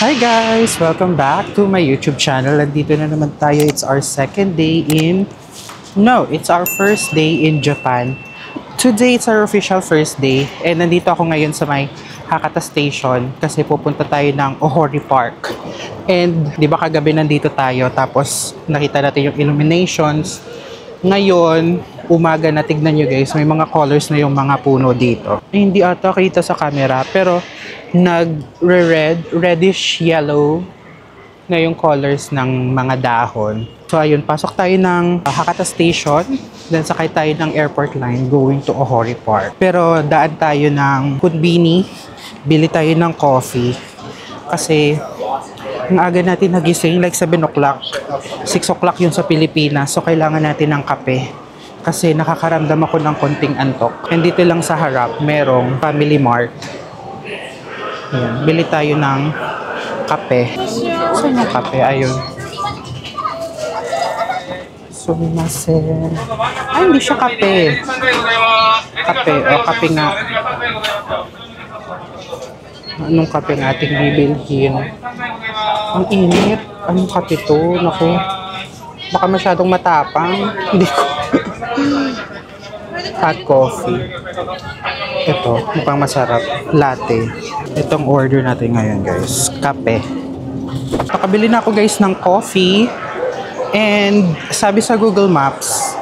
Hi guys! Welcome back to my YouTube channel. Nandito na naman tayo. It's our second day in... No, it's our first day in Japan. Today, it's our official first day. And nandito ako ngayon sa may Hakata Station kasi pupunta tayo ng Ohori Park. And di ba kagabi nandito tayo tapos nakita natin yung illuminations. Ngayon, umaga na, tignan nyo guys, may mga colors na yung mga puno dito. Hindi ata kita sa camera pero reddish yellow na yung colors ng mga dahon. So ayun, pasok tayo ng Hakata Station, then sakay tayo ng airport line going to Ohori Park. Pero daan tayo ng Konbini, bili tayo ng coffee kasi ang aga natin nagising, like 7 o'clock, 6 o'clock yun sa Pilipinas, so kailangan natin ng kape kasi nakakaramdam ako ng konting antok. And dito lang sa harap merong Family Mart. Ayan, bili tayo ng kape. Saan yung kape? Ayun. Sumimasen. Ay, hindi siya kape. Kape. O, kape nga. Anong kape nga ating bibilhin? Ang init. Anong kape to? Naku. Baka masyadong matapang. Hindi ko. Hot coffee. Ito, mukhang masarap. Latte. Itong order natin ngayon, guys. Kape. Nakabili na ako, guys, ng coffee. And sabi sa Google Maps,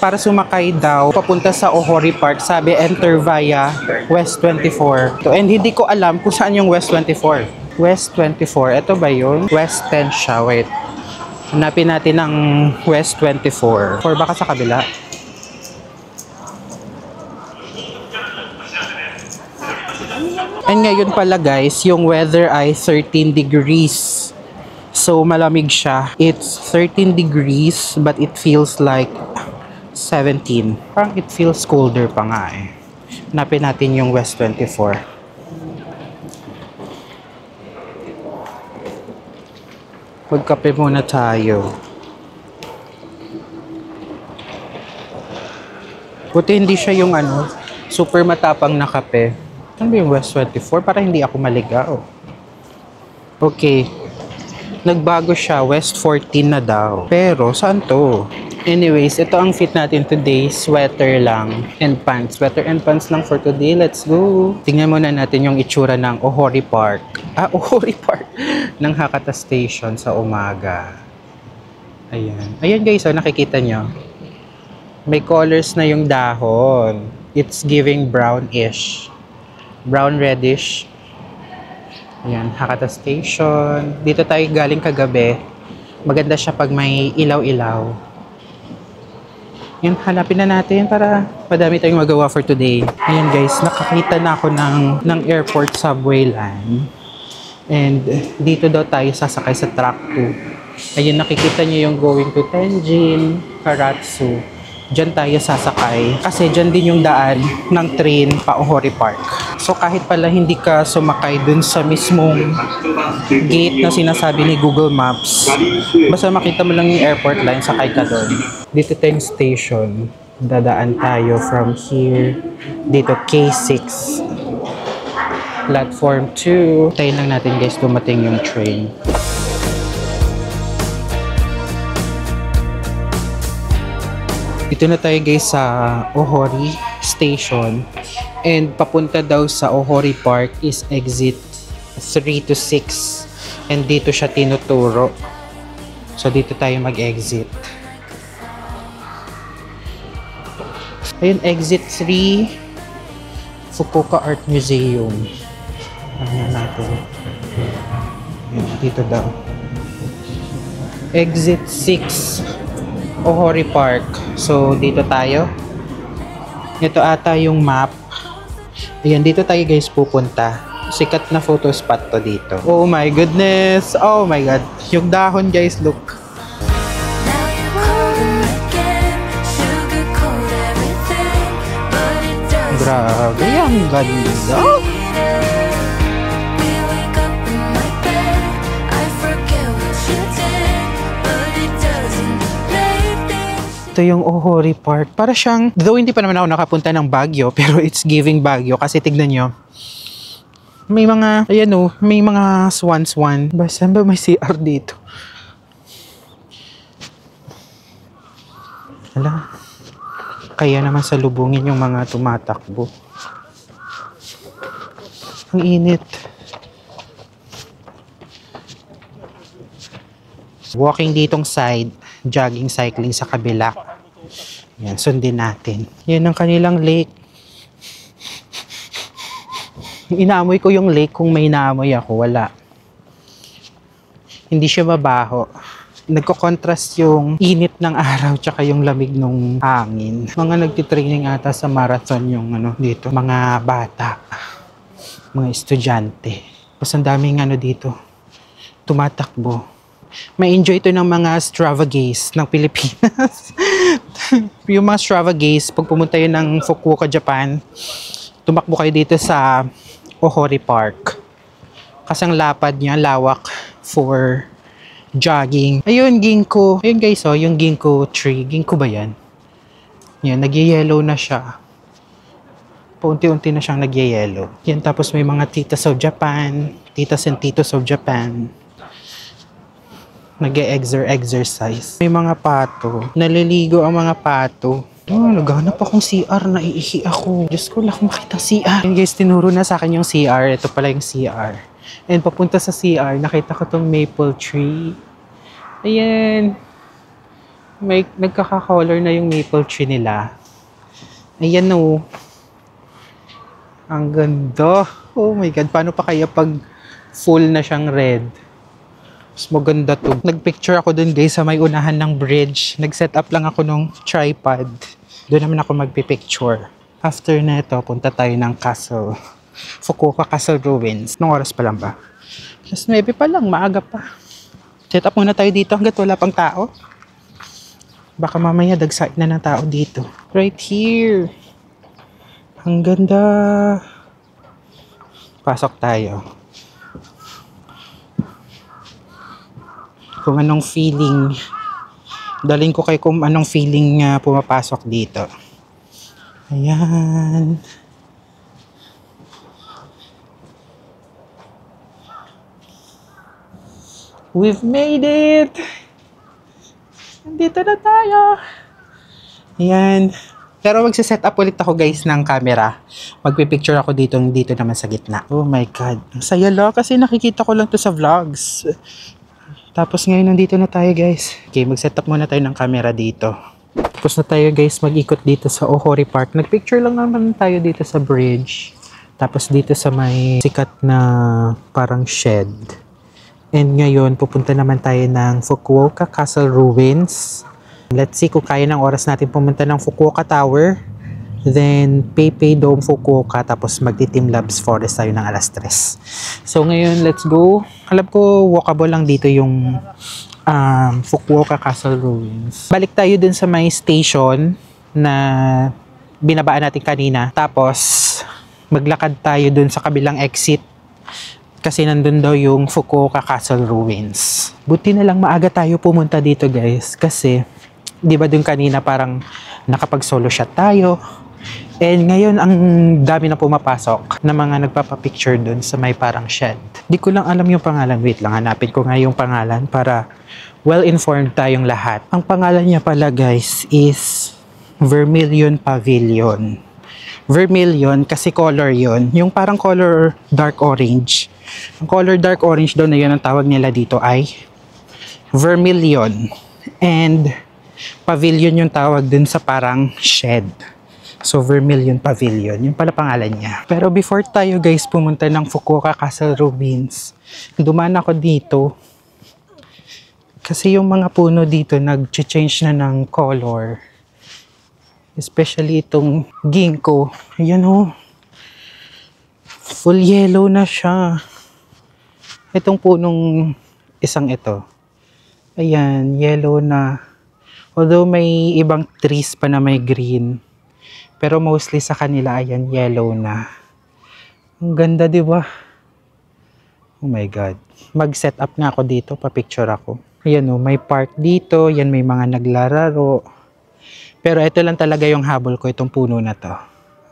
para sumakay daw, papunta sa Ohori Park, sabi enter via West 24. And hindi ko alam kung saan yung West 24. West 24. Ito ba yun? West 10 siya. Wait. Hanapin natin ang West 24. Or baka sa kabila. And ngayon pala guys, yung weather ay 13 degrees. So malamig siya. It's 13 degrees but it feels like 17. Parang it feels colder pa nga eh. Hanapin natin yung West 24. Magkape muna tayo. Buti hindi siya yung ano, super matapang na kape. Ano ba yung West 24? Para hindi ako maligaw. Okay. Nagbago siya. West 14 na daw. Pero, saan to? Anyways, ito ang fit natin today. Sweater lang. And pants. Sweater and pants lang for today. Let's go! Tingnan muna natin yung itsura ng Ohori Park. Ohori Park. Ng Hakata Station sa umaga. Ayan. Ayan guys, oh, nakikita nyo. May colors na yung dahon. It's giving brownish. Brown reddish. Ayan, Hakata Station. Dito tayo galing kagabi. Maganda siya pag may ilaw-ilaw. Yan, hanapin na natin para madami tayong magawa for today. Ayan guys, nakakita na ako ng airport subway line. And dito daw tayo sasakay sa track 2. Ayun, nakikita nyo yung going to Tenjin, Karatsu. Diyan tayo sasakay. Kasi diyan din yung daan ng train pa Ohori Park. So kahit pala hindi ka sumakay dun sa mismong gate na sinasabi ni Google Maps, basta makita mo lang yung airport line, sakay ka dun. Dito tayong station. Dadaan tayo from here. Dito K6. Platform 2. Tayin lang natin guys, dumating yung train. Dito na tayo guys sa Ohori Station. And papunta daw sa Ohori Park is exit 3 to 6. And dito siya tinuturo. So dito tayo mag-exit. Ayun, exit 3. Fukuoka Art Museum. Ano natin? Ayun, dito daw. Exit 6. Ohori Park. So, dito tayo. Ito ata yung map. Ayan, dito tayo guys pupunta. Sikat na photo spot to dito. Oh my goodness! Oh my god. Yung dahon guys, look. Grabe, ang ganda. Ito yung Ohori Park. Para siyang, though hindi pa naman ako nakapunta ng Baguio, pero it's giving Baguio kasi tignan nyo. May mga, ayan o, may mga swan. Basta ba may CR dito? Hala. Kaya naman salubungin yung mga tumatakbo. Ang init. Walking ditong side, jogging, cycling sa kabila. Yan, sundin natin. Yan ang kanilang lake. Inaamoy ko yung lake kung may inaamoy ako. Wala. Hindi siya mabaho. Nagko-contrast yung init ng araw tsaka yung lamig ng hangin. Mga nagtitraining ata sa marathon yung dito. Mga bata. Mga estudyante. Tapos ang daming dito. Tumatakbo. May enjoy ito ng mga Strava gays ng Pilipinas. Yung mga Strava gays, pag pumunta yun ng Fukuoka, Japan, tumakbo kayo dito sa Ohori Park. Kasi ang lapad niya, lawak for jogging. Ayun, ginkgo. Ayun guys, oh, yung ginkgo tree. Ginkgo ba yan? Yan, nag-yellow na siya. Paunti-unti na siyang nag-yellow. Yan, tapos may mga titas of Japan, titas and titos of Japan. Nag-exercise. May mga pato. Naliligo ang mga pato. Oh, naghanap akong CR. Naiihi ako. Diyos ko, lang makita CR. And guys, tinuro na sa akin yung CR. Ito pala yung CR. And papunta sa CR, nakita ko tong maple tree. Ayan. May nagkaka-color na yung maple tree nila. Ayan o. Ang ganda. Oh my God. Paano pa kaya pag full na siyang red? Mas maganda to. Nagpicture ako dun guys sa may unahan ng bridge. Nag-set up lang ako nung tripod. Doon naman ako magpipicture. After na ito, punta tayo ng castle. Fukuoka Castle Ruins. Nung oras pa lang ba? Just 9 pa lang, maaga pa. Set up muna tayo dito hanggat wala pang tao. Baka mamaya dagsain na ng tao dito. Right here. Ang ganda. Pasok tayo. Kung anong feeling, dalhin ko kayo kung anong feeling pumapasok dito. Ayan. We've made it! Nandito na tayo! Ayan. Pero magsiset up ulit ako guys ng camera. Magpipicture ako dito naman sa gitna. Oh my God. Ang saya lang kasi nakikita ko lang to sa vlogs. Tapos ngayon nandito na tayo guys. Okay, mag-set up muna tayo ng camera dito. Tapos na tayo guys mag-ikot dito sa Ohori Park. Nag-picture lang naman tayo dito sa bridge. Tapos dito sa may sikat na parang shed. And ngayon pupunta naman tayo ng Fukuoka Castle Ruins. Let's see kung kaya ng oras natin pumunta ng Fukuoka Tower. Then Peipei Dome Fukuoka. Tapos magti-Team Labs Forest tayo ng alas 3. So ngayon let's go. Alam ko walkable lang dito yung Fukuoka Castle Ruins. Balik tayo dun sa may station na binabaan natin kanina. Tapos maglakad tayo dun sa kabilang exit. Kasi nandun daw yung Fukuoka Castle Ruins. Buti na lang maaga tayo pumunta dito guys. Kasi di ba dun kanina parang nakapag-solo shot tayo. And ngayon, ang dami na pumapasok na mga nagpapapicture dun sa may parang shed. Di ko lang alam yung pangalan. Wait lang, hanapin ko nga yung pangalan para well-informed tayong lahat. Ang pangalan niya pala guys is Vermilion Pavilion. Vermilion kasi color yon. Yung parang color dark orange. Ang color dark orange daw na yun ang tawag nila dito ay Vermilion. And Pavilion yung tawag dun sa parang shed. So, Vermilion Pavilion. Yung pala pangalan niya. Pero before tayo guys pumunta ng Fukuoka Castle Ruins, dumaan ako dito. Kasi yung mga puno dito nag-change na ng color. Especially itong ginkgo. Ayan o. Full yellow na siya. Itong punong isang ito. Ayan, yellow na. Although may ibang trees pa na may green. Pero mostly sa kanila, ayan, yellow na. Ang ganda, di ba? Oh my God. Mag-set up nga ako dito, pa-picture ako. Ayan o, may park dito. Yan, may mga naglalaro. Pero ito lang talaga yung habol ko, itong puno na to.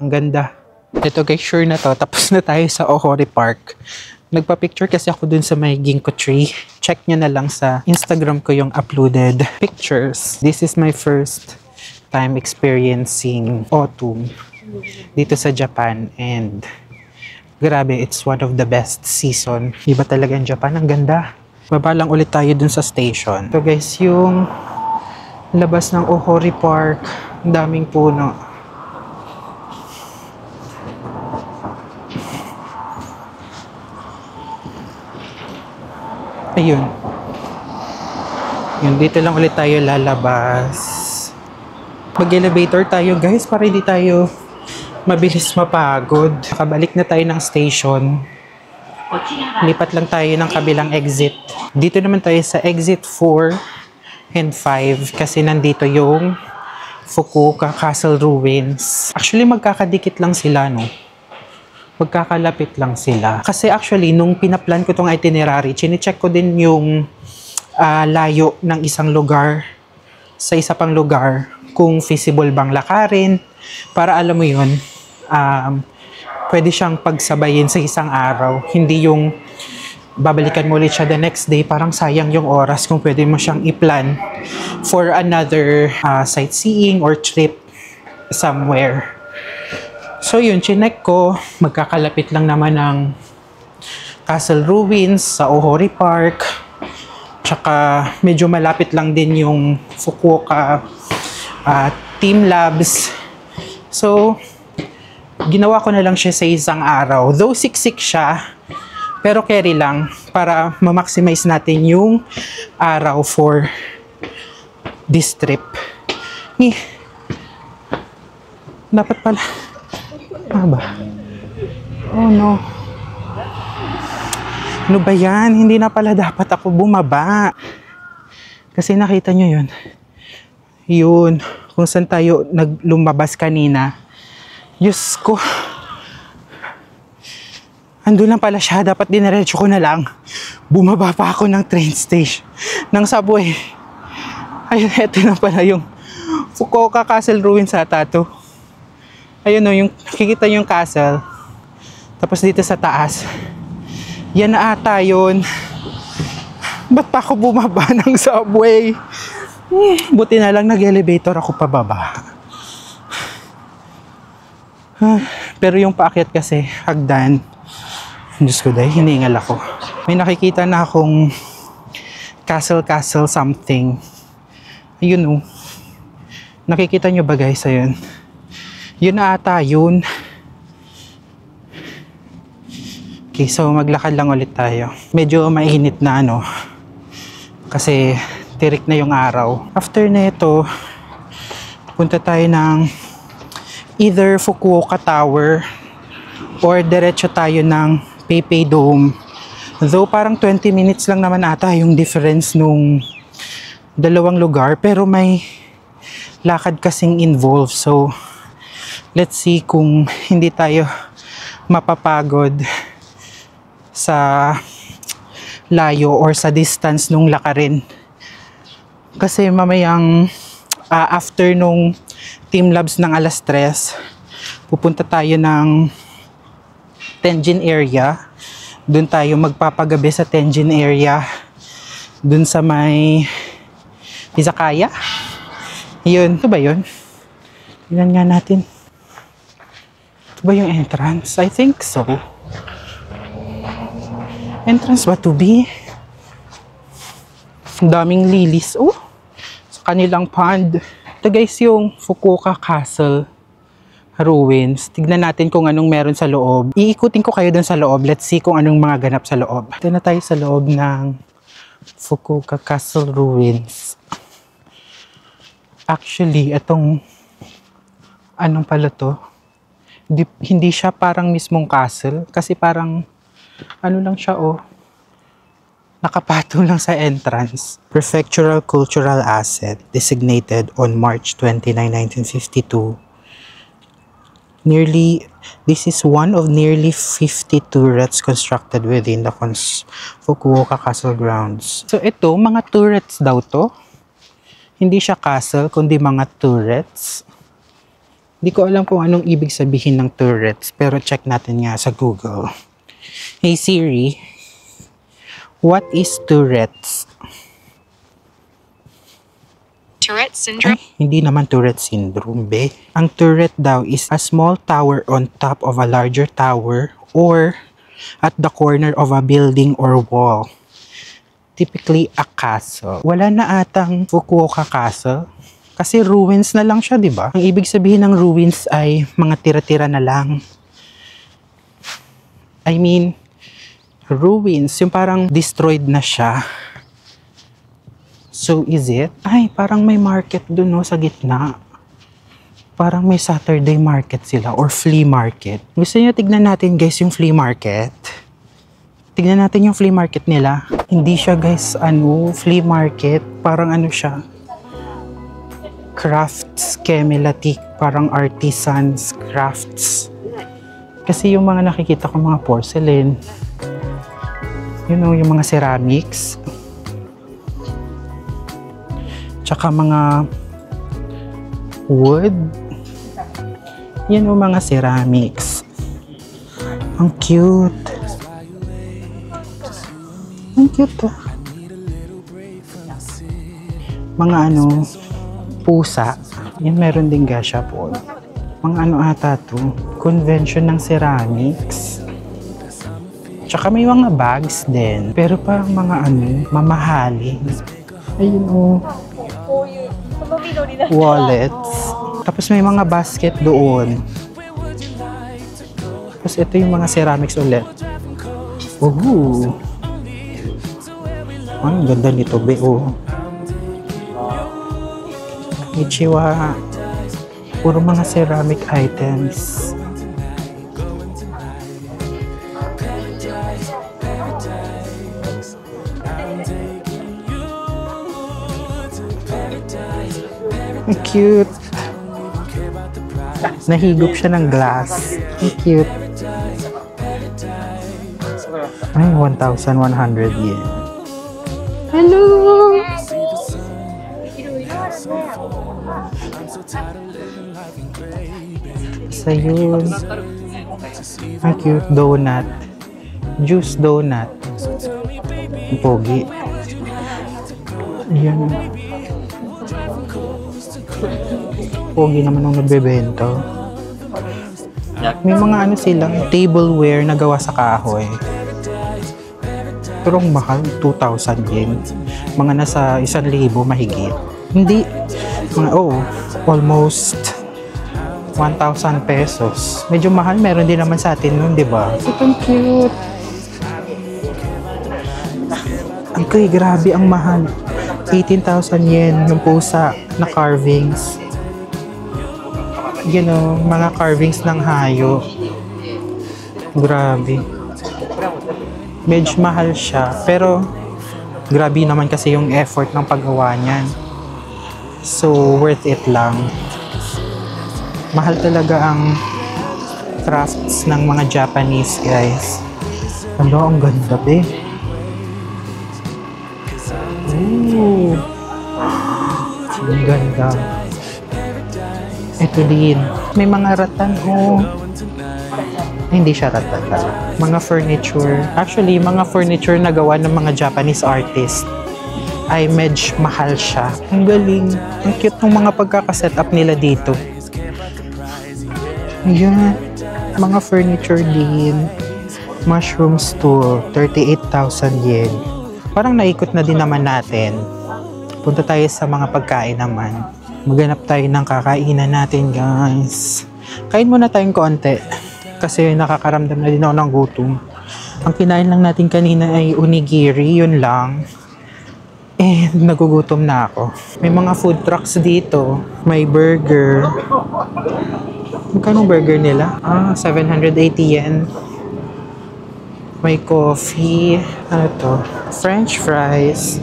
Ang ganda. Ito guys, sure na to. Tapos na tayo sa Ohori Park. Nagpa-picture kasi ako dun sa may ginkgo tree. Check nyo na lang sa Instagram ko yung uploaded pictures. This is my first time experiencing autumn dito sa Japan. And grabe, it's one of the best season. Iba talaga ang Japan. Ang ganda. Baba lang ulit tayo dun sa station. So guys, yung labas ng Ohori Park. Ang daming puno. Ayun. Yun, dito lang ulit tayo lalabas. Mag-elevator tayo guys para hindi tayo mabilis mapagod. Kabalik na tayo ng station. Lipat lang tayo ng kabilang exit. Dito naman tayo sa exit 4 and 5 kasi nandito yung Fukuoka Castle Ruins. Actually, magkakadikit lang sila, no? Magkakalapit lang sila. Kasi actually, nung pinaplan ko tong itinerary, chinecheck ko din yung layo ng isang lugar sa isa pang lugar, kung feasible bang lakarin, para alam mo yun, pwede siyang pagsabayin sa isang araw. Hindi yung babalikan mo ulit siya the next day, parang sayang yung oras kung pwede mo siyang i-plan for another sightseeing or trip somewhere. So yun, chinek ko, magkakalapit lang naman ng Castle Ruins sa Ohori Park. Tsaka medyo malapit lang din yung Fukuoka Team Labs. So, ginawa ko na lang siya sa isang araw. Though siksik siya, pero carry lang para ma-maximize natin yung araw for this trip. Dapat pala. Ba? Oh no. Ano ba yan? Hindi na pala dapat ako bumaba. Kasi nakita nyo yun. Yun. Kung saan tayo lumabas kanina. Diyos ko. Ando lang pala siya. Dapat dinaretso ko na lang. Bumaba pa ako ng train station. Ng subway. Ayun, eto na pala yung Fukuoka Castle Ruins ata to. Ayun o, yung nakikita yung castle. Tapos dito sa taas. Yan na ata yun. Ba't pa ako bumaba ng subway? Buti na lang nag-elevator ako pababa. Pero yung paakyat kasi, hagdan. Diyos ko dahil, hiningal ako. May nakikita na akong castle something. Ayun o. Nakikita nyo ba guys? Ayun. Yun na ata yun. Okay, so maglakad lang ulit tayo. Medyo mainit na ano. Kasi tirik na yung araw. After na ito, punta tayo ng either Fukuoka Tower or diretso tayo ng PayPay Dome. Though parang 20 minutes lang naman ata yung difference nung dalawang lugar. Pero may lakad kasing involved. So, let's see kung hindi tayo mapapagod sa layo or sa distance nung lakarin. Kasi mamayang after nung Team Labs ng alas 3, pupunta tayo ng Tenjin area. Doon tayo magpapagabi sa Tenjin area. Doon sa may izakaya. Yun. Ito ba yun? Tingnan nga natin. Ba yung entrance? I think so. Entrance ba to be? Ang daming lilies. Oh, sa kanilang pond. Ito guys yung Fukuoka Castle Ruins. Tignan natin kung anong meron sa loob. Iikutin ko kayo dun sa loob. Let's see kung anong mga ganap sa loob. Ito na tayo sa loob ng Fukuoka Castle Ruins. Actually, itong anong pala to? Hindi siya parang mismong castle kasi parang ano lang siya nakapatong lang sa entrance. Prefectural Cultural Asset designated on March 29, 1952. This is one of nearly 50 turrets constructed within the Fukuoka Castle grounds. So ito, mga turrets daw to. Hindi siya castle kundi mga turrets. Di ko alam kung anong ibig sabihin ng Tourette's, pero check natin nga sa Google. Hey Siri, what is Tourette's? Tourette syndrome. Ay, hindi naman Tourette syndrome, be. Ang Tourette daw is a small tower on top of a larger tower or at the corner of a building or wall. Typically, a castle. Wala na atang Fukuoka Castle. Kasi ruins na lang siya, di ba? Ang ibig sabihin ng ruins ay mga tira-tira na lang. I mean, ruins, yung parang destroyed na siya. So, is it? Ay, parang may market dun, no, sa gitna. Parang may Saturday market sila or flea market. Gusto niyo tignan natin, guys, yung flea market? Tignan natin yung flea market nila. Hindi siya, guys, flea market. Parang siya. Crafts, Kemelatik, parang artisans, crafts. Kasi yung mga nakikita ko mga porcelain, yung mga ceramics, tsaka mga wood, yan yung mga ceramics. Ang cute. Ang cute. Mga pusa. Yan, meron din gashapon. Mga ata to. Convention ng ceramics. Tsaka may mga bags din. Pero parang mga mamahalin. Ayun wallets. Tapos may mga basket doon. Tapos ito yung mga ceramics ulit. Ooh. Ang ganda nito, be. Ichiwa. Puro mga ceramic items. Ang cute. Nahigop siya ng glass. Ang cute. Ay, 1,100 yen. Hello! Sa yun. Ang cute. Donut. Juice donut. Ang pogi. Ayan. Pogi naman ang nagbebento. May mga silang tableware na gawa sa kahoy. Pero ang mahal, 2,000 yen. Mga nasa 1,000 mahigit. Hindi. Mga, almost 1,000 pesos. Medyo mahal, meron din naman sa atin nun, di ba? Ang cute. Ay, grabe, ang mahal. 18,000 yen yung pusa na carvings. Mga carvings ng hayo. Grabe. Medyo mahal siya. Pero, grabe naman kasi yung effort ng paggawa niyan. So, worth it lang. Mahal talaga ang crafts ng mga Japanese, guys. Ang ganda, be. Ooh. Ang ganda. Ito din. May mga ratan, hindi siya ratan. Mga furniture. Actually, mga furniture na gawa ng mga Japanese artist ay medyo mahal siya. Ang galing. Ang cute ng mga pagkakaset up nila dito. Ayan. Mga furniture din. Mushroom stool. 38,000 yen. Parang naikot na din naman natin. Punta tayo sa mga pagkain naman. Maghanap tayo ng kakainan natin, guys. Kain muna tayong konti. Kasi nakakaramdam na din ako ng gutom. Ang kinain lang natin kanina ay onigiri, yun lang. Nagugutom na ako. May mga food trucks dito. May burger. Magkano burger nila? 780 yen. May coffee. Ano to? French fries.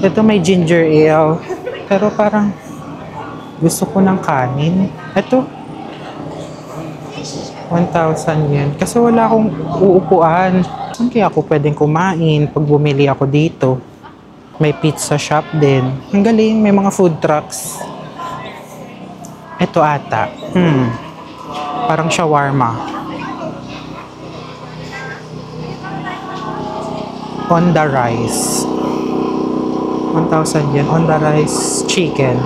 Ito may ginger ale. Pero parang gusto ko ng kanin. Ito. 1,000 yen. Kasi wala akong uupuan. Saan kaya ako pwedeng kumain pag bumili ako dito? May pizza shop din. Ang galing. May mga food trucks. Ito ata. Parang shawarma. On the rice. 1,000 yen. On the rice chicken.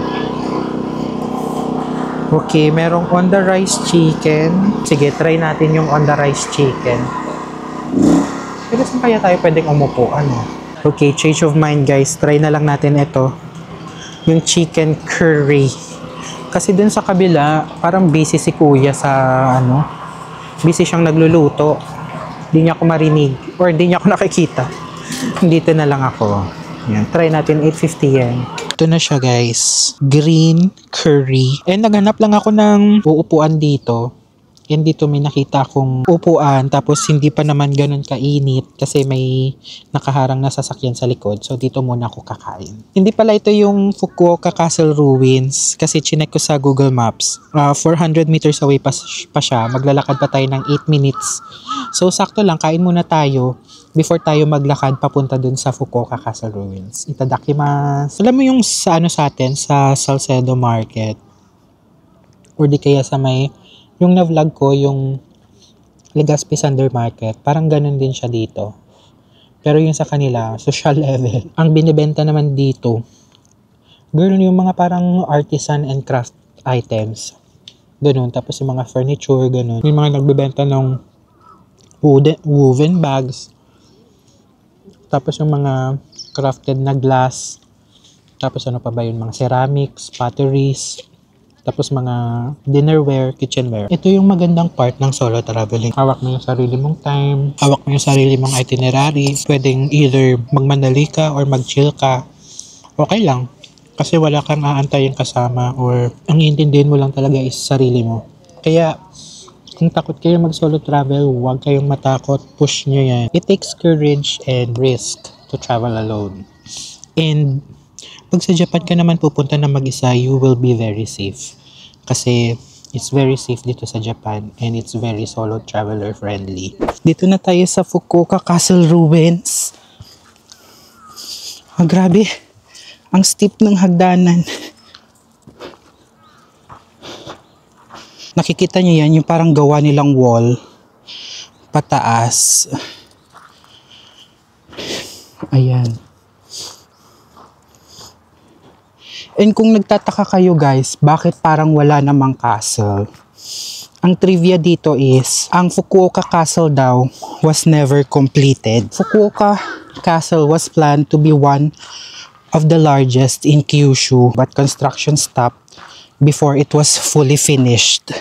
Okay, merong on the rice chicken. Sige, try natin yung on the rice chicken. Pero saan kaya tayo pwedeng umupo? Ano? Okay, change of mind guys. Try na lang natin ito. Yung chicken curry. Kasi dun sa kabila, parang busy si kuya sa ano. Busy siyang nagluluto. Hindi niya ako marinig. Or hindi niya ako nakikita. Dito na lang ako. Yan, try natin 850 yen. Ito na siya guys. Green curry. And naghanap lang ako ng uupuan dito. And dito may nakita akong upuan. Tapos hindi pa naman ganun kainit. Kasi may nakaharang na sasakyan sa likod. So dito muna ako kakain. Hindi pala ito yung Fukuoka Castle Ruins. Kasi chinek ko sa Google Maps. 400 meters away pa siya. Maglalakad pa tayo ng 8 minutes. So sakto lang. Kain muna tayo. Before tayo maglakad papunta dun sa Fukuoka Castle Ruins. Itadakimasu. Alam mo yung sa ano sa atin, sa Salcedo Market. Or di kaya sa may, yung na-vlog ko, yung Legazpi Sander Market. Parang ganun din siya dito. Pero yung sa kanila, social level. Ang binibenta naman dito, girl, yung mga parang artisan and craft items. Ganun. Tapos yung mga furniture, ganun. Yung mga nagbibenta ng woven bags. Tapos yung mga crafted na glass. Tapos ano pa ba yun? Mga ceramics, potteries. Tapos mga dinnerware, kitchenware. Ito yung magandang part ng solo traveling. Hawak mo yung sarili mong time. Hawak mo yung sarili mong itinerary. Pwedeng either magmadali ka or mag-chill ka. Okay lang. Kasi wala kang aantayin kasama or ang iintindihin mo lang talaga is sarili mo. Kaya kung takot kayo mag-solo travel, huwag kayong matakot. Push nyo yan. It takes courage and risk to travel alone. And pag sa Japan ka naman pupunta na mag-isa, you will be very safe. Kasi it's very safe dito sa Japan and it's very solo traveler friendly. Dito na tayo sa Fukuoka Castle Ruins. Grabe. Ang steep ng hagdanan. Nakikita niyo yan, yung parang gawa nilang wall pataas. Ayan. And kung nagtataka kayo guys, bakit parang wala namang castle? Ang trivia dito is, ang Fukuoka Castle daw was never completed. Fukuoka Castle was planned to be one of the largest in Kyushu, but construction stopped before it was fully finished.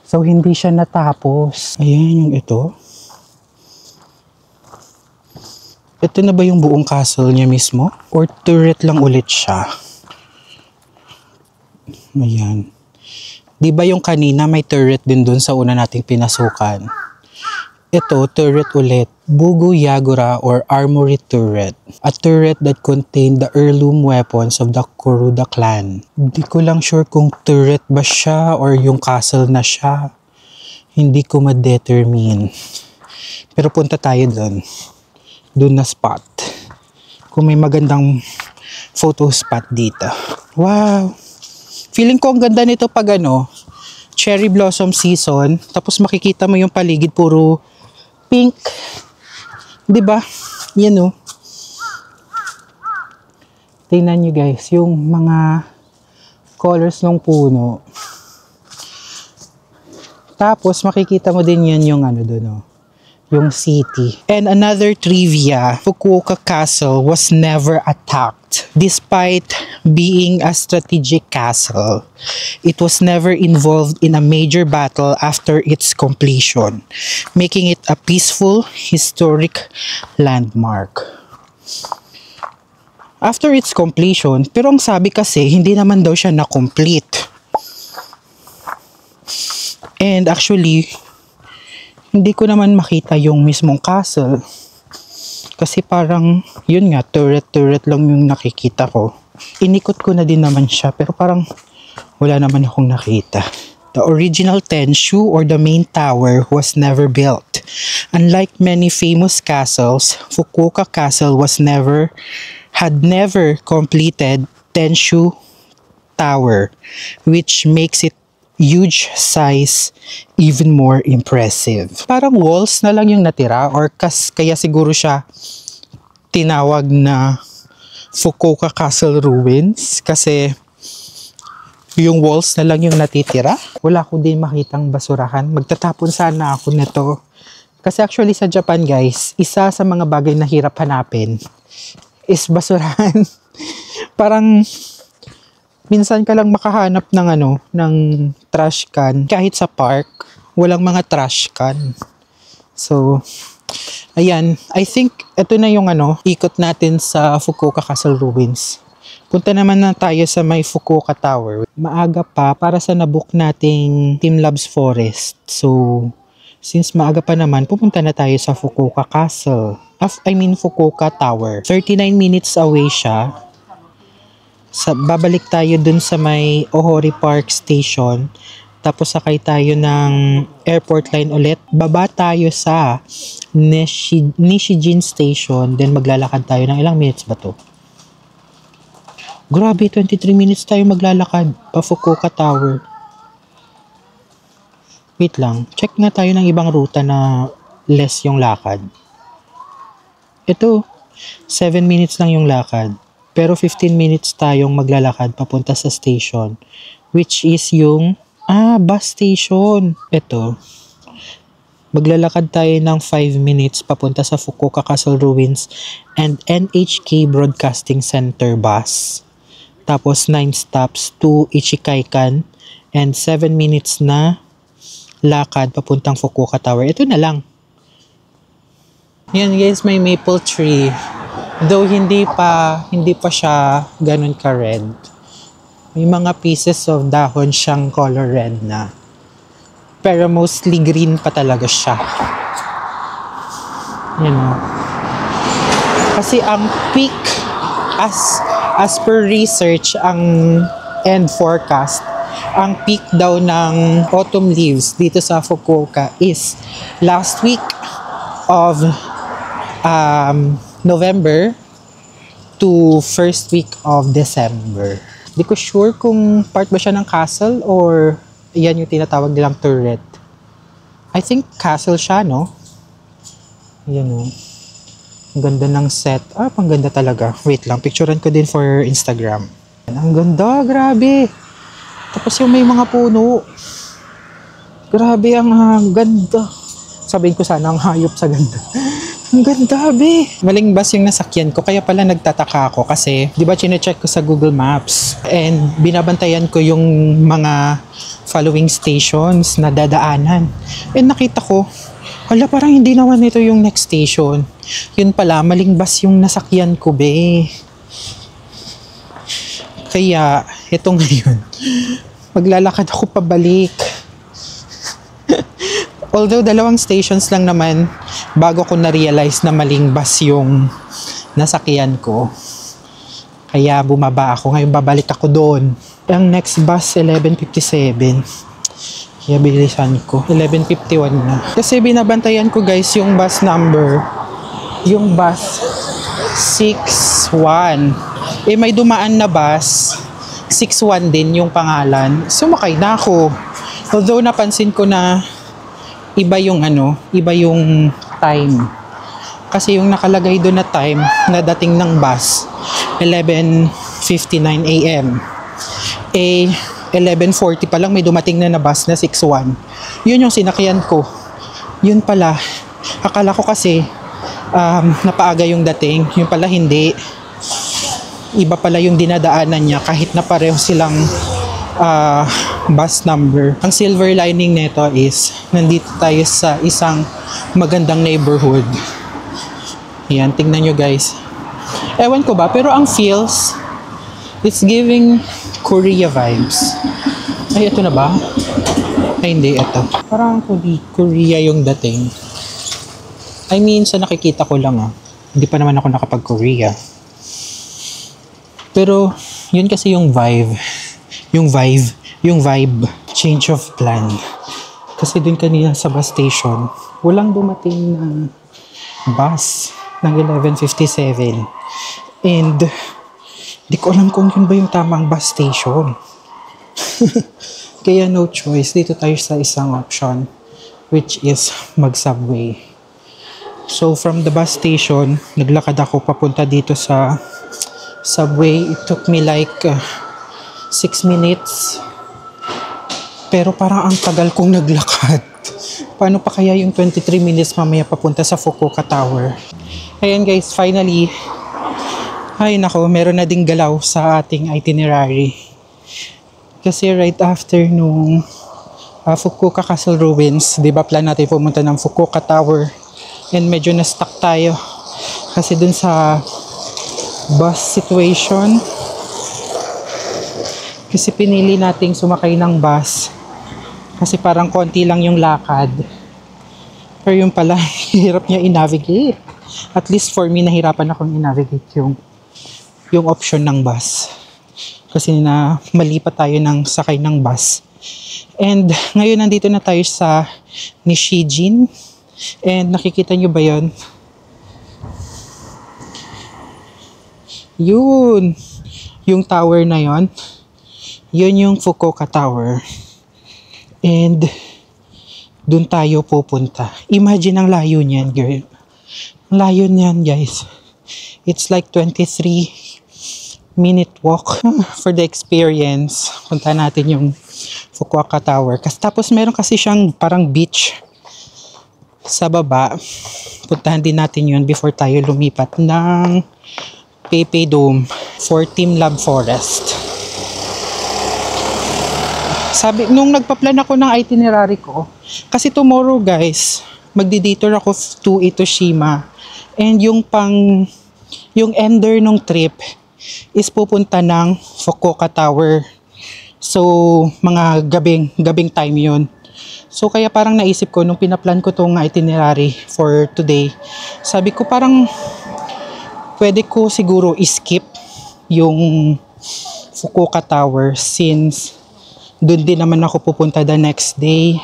So, hindi siya natapos. Ayan yung ito. Ito na ba yung buong castle niya mismo? Or turret lang ulit siya? Ayan. Di ba yung kanina may turret din dun sa una nating pinasukan? Ito, turret ulit. Bugu Yagura or Armory Turret. A turret that contained the heirloom weapons of the Kuruda clan. Hindi ko lang sure kung turret ba siya or yung castle na siya. Hindi ko ma-determine. Pero punta tayo dun. Dun na spot. Kung may magandang photo spot dito. Wow! Feeling ko ang ganda nito pag ano, cherry blossom season. Tapos makikita mo yung paligid puro pink. 'Di ba? Yan oh. Tingnan niyo guys, yung mga colors ng puno. Tapos makikita mo din yan yung ano doon oh. Yung city. And another trivia, Fukuoka Castle was never attacked. Despite being a strategic castle, it was never involved in a major battle after its completion, making it a peaceful, historic landmark. After its completion, pero ang sabi kasi, hindi naman daw siya na-complete. And actually, hindi ko naman makita yung mismong castle. Kasi parang, yun nga, turret lang yung nakikita ko. Inikot ko na din naman siya, pero parang wala naman akong nakita. The original Tenshu or the main tower was never built. Unlike many famous castles, Fukuoka Castle had never completed Tenshu Tower, which makes it huge size, even more impressive. Parang walls na lang yung natira or kaya siguro siya tinawag na Fukuoka Castle Ruins kasi yung walls na lang yung natitira. Wala ko din makitang basurahan. Magtatapon sana ako nito. Kasi actually sa Japan guys, isa sa mga bagay na hirap hanapin is basurahan. Parang minsan ka lang makahanap ng ng trash can. Kahit sa park, walang mga trash can. So, ayan, I think ito na yung ikot natin sa Fukuoka Castle Ruins. Punta naman na tayo sa may Fukuoka Tower. Maaga pa para sa nabook nating Team Labs Forest. So, since maaga pa naman, pupunta na tayo sa Fukuoka Castle. Fukuoka Tower. 39 minutes away siya. Babalik tayo dun sa may Ohori Park Station. Tapos sakay tayo ng airport line ulit. Baba tayo sa Nishijin Station. Then maglalakad tayo ng ilang minutes ba to? Grabe, 23 minutes tayo maglalakad pa Fukuoka Tower. Wait lang, check na tayo ng ibang ruta na less yung lakad. Ito, 7 minutes lang yung lakad. Pero 15 minutes tayong maglalakad papunta sa station. Which is yung, bus station. Ito, maglalakad tayo ng 5 minutes papunta sa Fukuoka Castle Ruins and NHK Broadcasting Center bus. Tapos 9 stops to Ichikaikan and 7 minutes na lakad papuntang Fukuoka Tower. Ito na lang. Yan guys, may maple tree. Though hindi pa siya ganun ka-red. May mga pieces of dahon siyang color red na. Pero mostly green pa talaga siya. Yan o. Kasi ang peak as per research and forecast, ang peak daw ng autumn leaves dito sa Fukuoka is last week of November to first week of December. Di ko sure kung part ba siya ng castle or yan yung tinatawag nilang turret. I think castle siya, no? Yan o. Ang ganda ng set. Pang ganda talaga. Wait lang, picturean ko din for Instagram. Ang ganda, grabe. Tapos yung may mga puno. Grabe, ang ganda. Sabihin ko sana ang hayop sa ganda. Ang ganda, be. Maling bus yung nasakyan ko. Kaya pala nagtataka ako kasi, di ba, chinecheck ko sa Google Maps. And binabantayan ko yung mga following stations na dadaanan. And nakita ko, hala, parang hindi naman ito yung next station. Yun pala, maling bus yung nasakyan ko, be. Kaya, ito ngayon, maglalakad ako pabalik. Although, 2 stations lang naman bago ko na-realize na maling bus yung nasakyan ko. Kaya bumaba ako. Ngayon babalik ako doon. Ang next bus, 11:57. Kaya bilisan ko. 11:51 na. Kasi binabantayan ko guys yung bus number. Yung bus 61. May dumaan na bus. 61 din yung pangalan. Sumakay na ako. Although napansin ko na iba yung time. Kasi yung nakalagay doon na time na dating ng bus, 11:59 AM. 11:40 pa lang may dumating na bus na 61. Yun yung sinakyan ko. Yun pala. Akala ko kasi napaaga yung dating. Yun pala hindi. Iba pala yung dinadaanan niya kahit na pareho silang bus number. Ang silver lining nito is nandito tayo sa isang magandang neighborhood. Yan, tingnan nyo guys. Ewan ko ba, pero ang feels, it's giving Korea vibes. Ay, ito na ba? Ay, hindi, ito. Parang Korea yung dating. I mean, sa nakikita ko lang Hindi pa naman ako nakapag-Korea. Pero, yun kasi yung vibe. Yung vibe. Change of plan. Kasi dun kanina sa bus station, walang dumating na bus ng 11:57. And, di ko alam kung yun ba yung tamang bus station. Kaya no choice, dito tayo sa isang option, which is mag-subway. So from the bus station, naglakad ako papunta dito sa subway. It took me like 6 minutes. Pero parang ang tagal kong naglakad. Paano pa kaya yung 23 minutes mamaya papunta sa Fukuoka Tower? Ayan guys, finally, ay nako, meron na ding galaw sa ating itinerary. Kasi right after nung Fukuoka Castle Ruins, di ba plan natin pumunta ng Fukuoka Tower, and medyo na-stuck tayo kasi dun sa bus situation. Kasi pinili nating sumakay ng bus kasi parang konti lang yung lakad. Pero yung pala, hirap niya i-navigate. At least for me, nahirapan akong i-navigate yung option ng bus. Kasi na mali pa tayo ng sakay ng bus. And ngayon nandito na tayo sa Nishijin. And nakikita nyo ba yun? Yun. Yung tower na yun. Yun yung Fukuoka Tower. And dun tayo pupunta. Imagine ang layo niyan, girl. Ang layo niyan, guys. It's like 23-minute walk for the experience. Punta natin yung Fukuoka Tower. Tapos meron kasi siyang parang beach sa baba. Puntahan din natin yun before tayo lumipat ng PayPay Dome for Team Lab Forest. Sabi, nung nagpa-plan ako ng itinerary ko, kasi tomorrow guys, magdi-detour ako to Itoshima. And yung ender nung trip is pupunta ng Fukuoka Tower. So, mga gabing time yun. So, kaya parang naisip ko, nung pinaplan ko tong itinerary for today, sabi ko parang pwede ko siguro skip yung Fukuoka Tower since doon din naman ako pupunta the next day.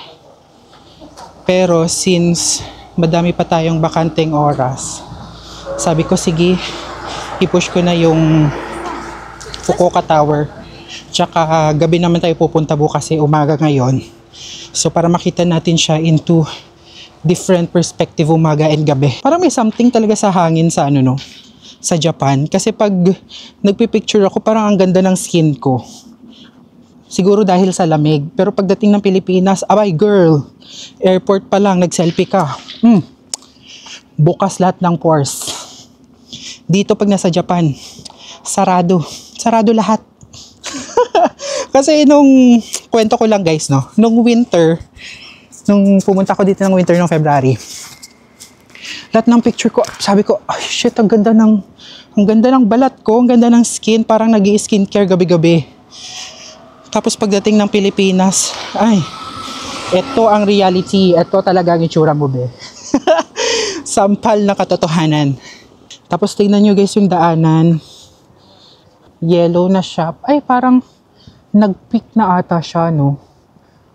Pero since madami pa tayong bakanteng oras, sabi ko sige, i-push ko na yung Fukuoka Tower. Tsaka gabi naman tayo pupunta bukas kasi umaga ngayon. So para makita natin siya into different perspective umaga and gabi. Parang may something talaga sa hangin sa sa Japan. Kasi pag nagpipicture ako, parang ang ganda ng skin ko. Siguro dahil sa lamig. Pero pagdating ng Pilipinas, abay girl, airport pa lang, nag-selfie ka. Bukas lahat ng pores. Dito pag nasa Japan, sarado. Sarado lahat. Kasi nung kwento ko lang guys, nung winter, nung pumunta ko dito ng winter ng February, lahat ng picture ko, sabi ko, ay shit, ang ganda ng balat ko, ang ganda ng skin, parang nag-i-skincare gabi-gabi. Tapos pagdating ng Pilipinas, ay, ito ang reality. Ito talaga ang itsura mo, be. Sampal na katotohanan. Tapos tingnan nyo guys yung daanan. Yellow na siya. Ay, parang nag-peak na ata siya, no?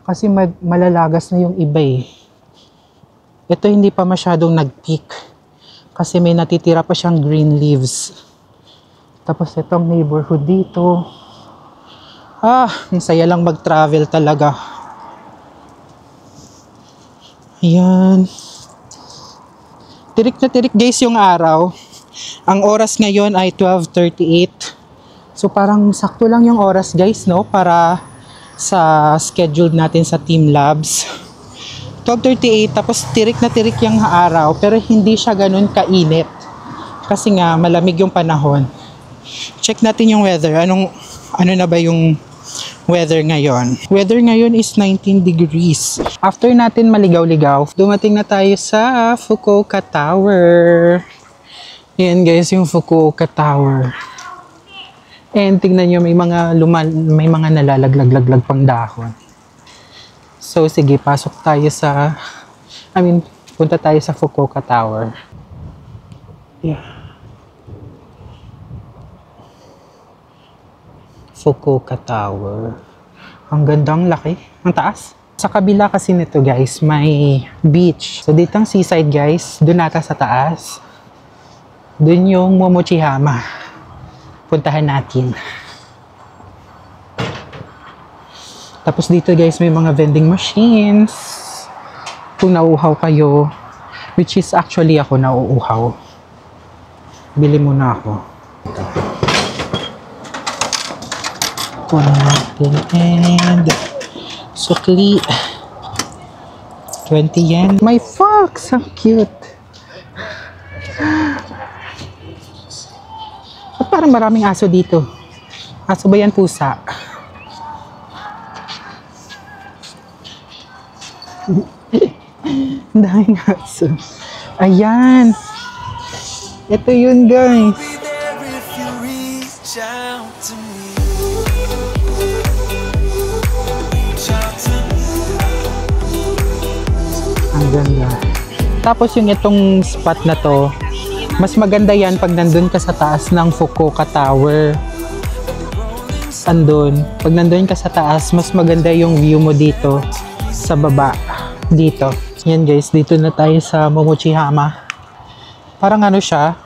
Kasi malalagas na yung iba eh. Ito hindi pa masyadong nag-peak. Kasi may natitira pa siyang green leaves. Tapos itong neighborhood dito. Ang saya lang mag-travel talaga. Ayan. Tirik na tirik guys yung araw. Ang oras ngayon ay 12:38. So parang sakto lang yung oras guys, para sa schedule natin sa Team Labs. 12:38, tapos tirik na tirik yung araw, pero hindi siya ganun kainit. Kasi nga malamig yung panahon. Check natin yung weather. Ano na ba yung weather ngayon? Weather ngayon is 19 degrees. After natin maligaw-ligaw, dumating na tayo sa Fukuoka Tower. Yan guys, yung Fukuoka Tower. And tingnan nyo, may mga nalalaglag pang dahon. So sige, pasok tayo punta tayo sa Fukuoka Tower. Yeah. Fukuoka Tower. Ang gandang laki. Ang taas. Sa kabila kasi nito guys, may beach. So dito ang seaside guys. Doon nata sa taas. Doon yung Momochihama. Puntahan natin. Tapos dito guys, may mga vending machines. Kung nauuhaw kayo, which is actually ako nauuhaw. Bili muna ako. Kuha natin and sukli. 20 yen. My fox! So cute. At parang maraming aso dito. Aso ba yan, pusa? Daming aso. Ayan. Ito yun, guys. Ang ganda. Tapos yung itong spot na to, mas maganda yan pag nandun ka sa taas ng Fukuoka Tower. Andun. Pag nandun ka sa taas, mas maganda yung view mo dito sa baba. Dito. Yan guys, dito na tayo sa Momochihama. Parang ano siya,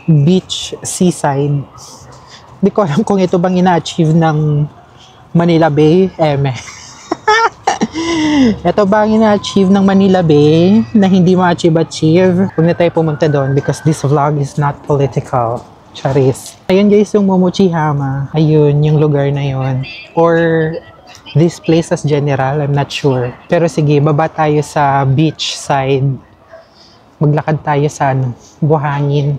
beach, seaside. Hindi ko alam kung ito bang ina-achieve ng Manila Bay. Ito ba ang ina-achieve ng Manila Bay na hindi ma-achieve? Huwag na tayo pumunta doon because this vlog is not political. Charis. Ayun guys, yung Momochihama. Ayun, yung lugar na yun. Or this place as general, I'm not sure. Pero sige, baba tayo sa beach side. Maglakad tayo sa buhangin.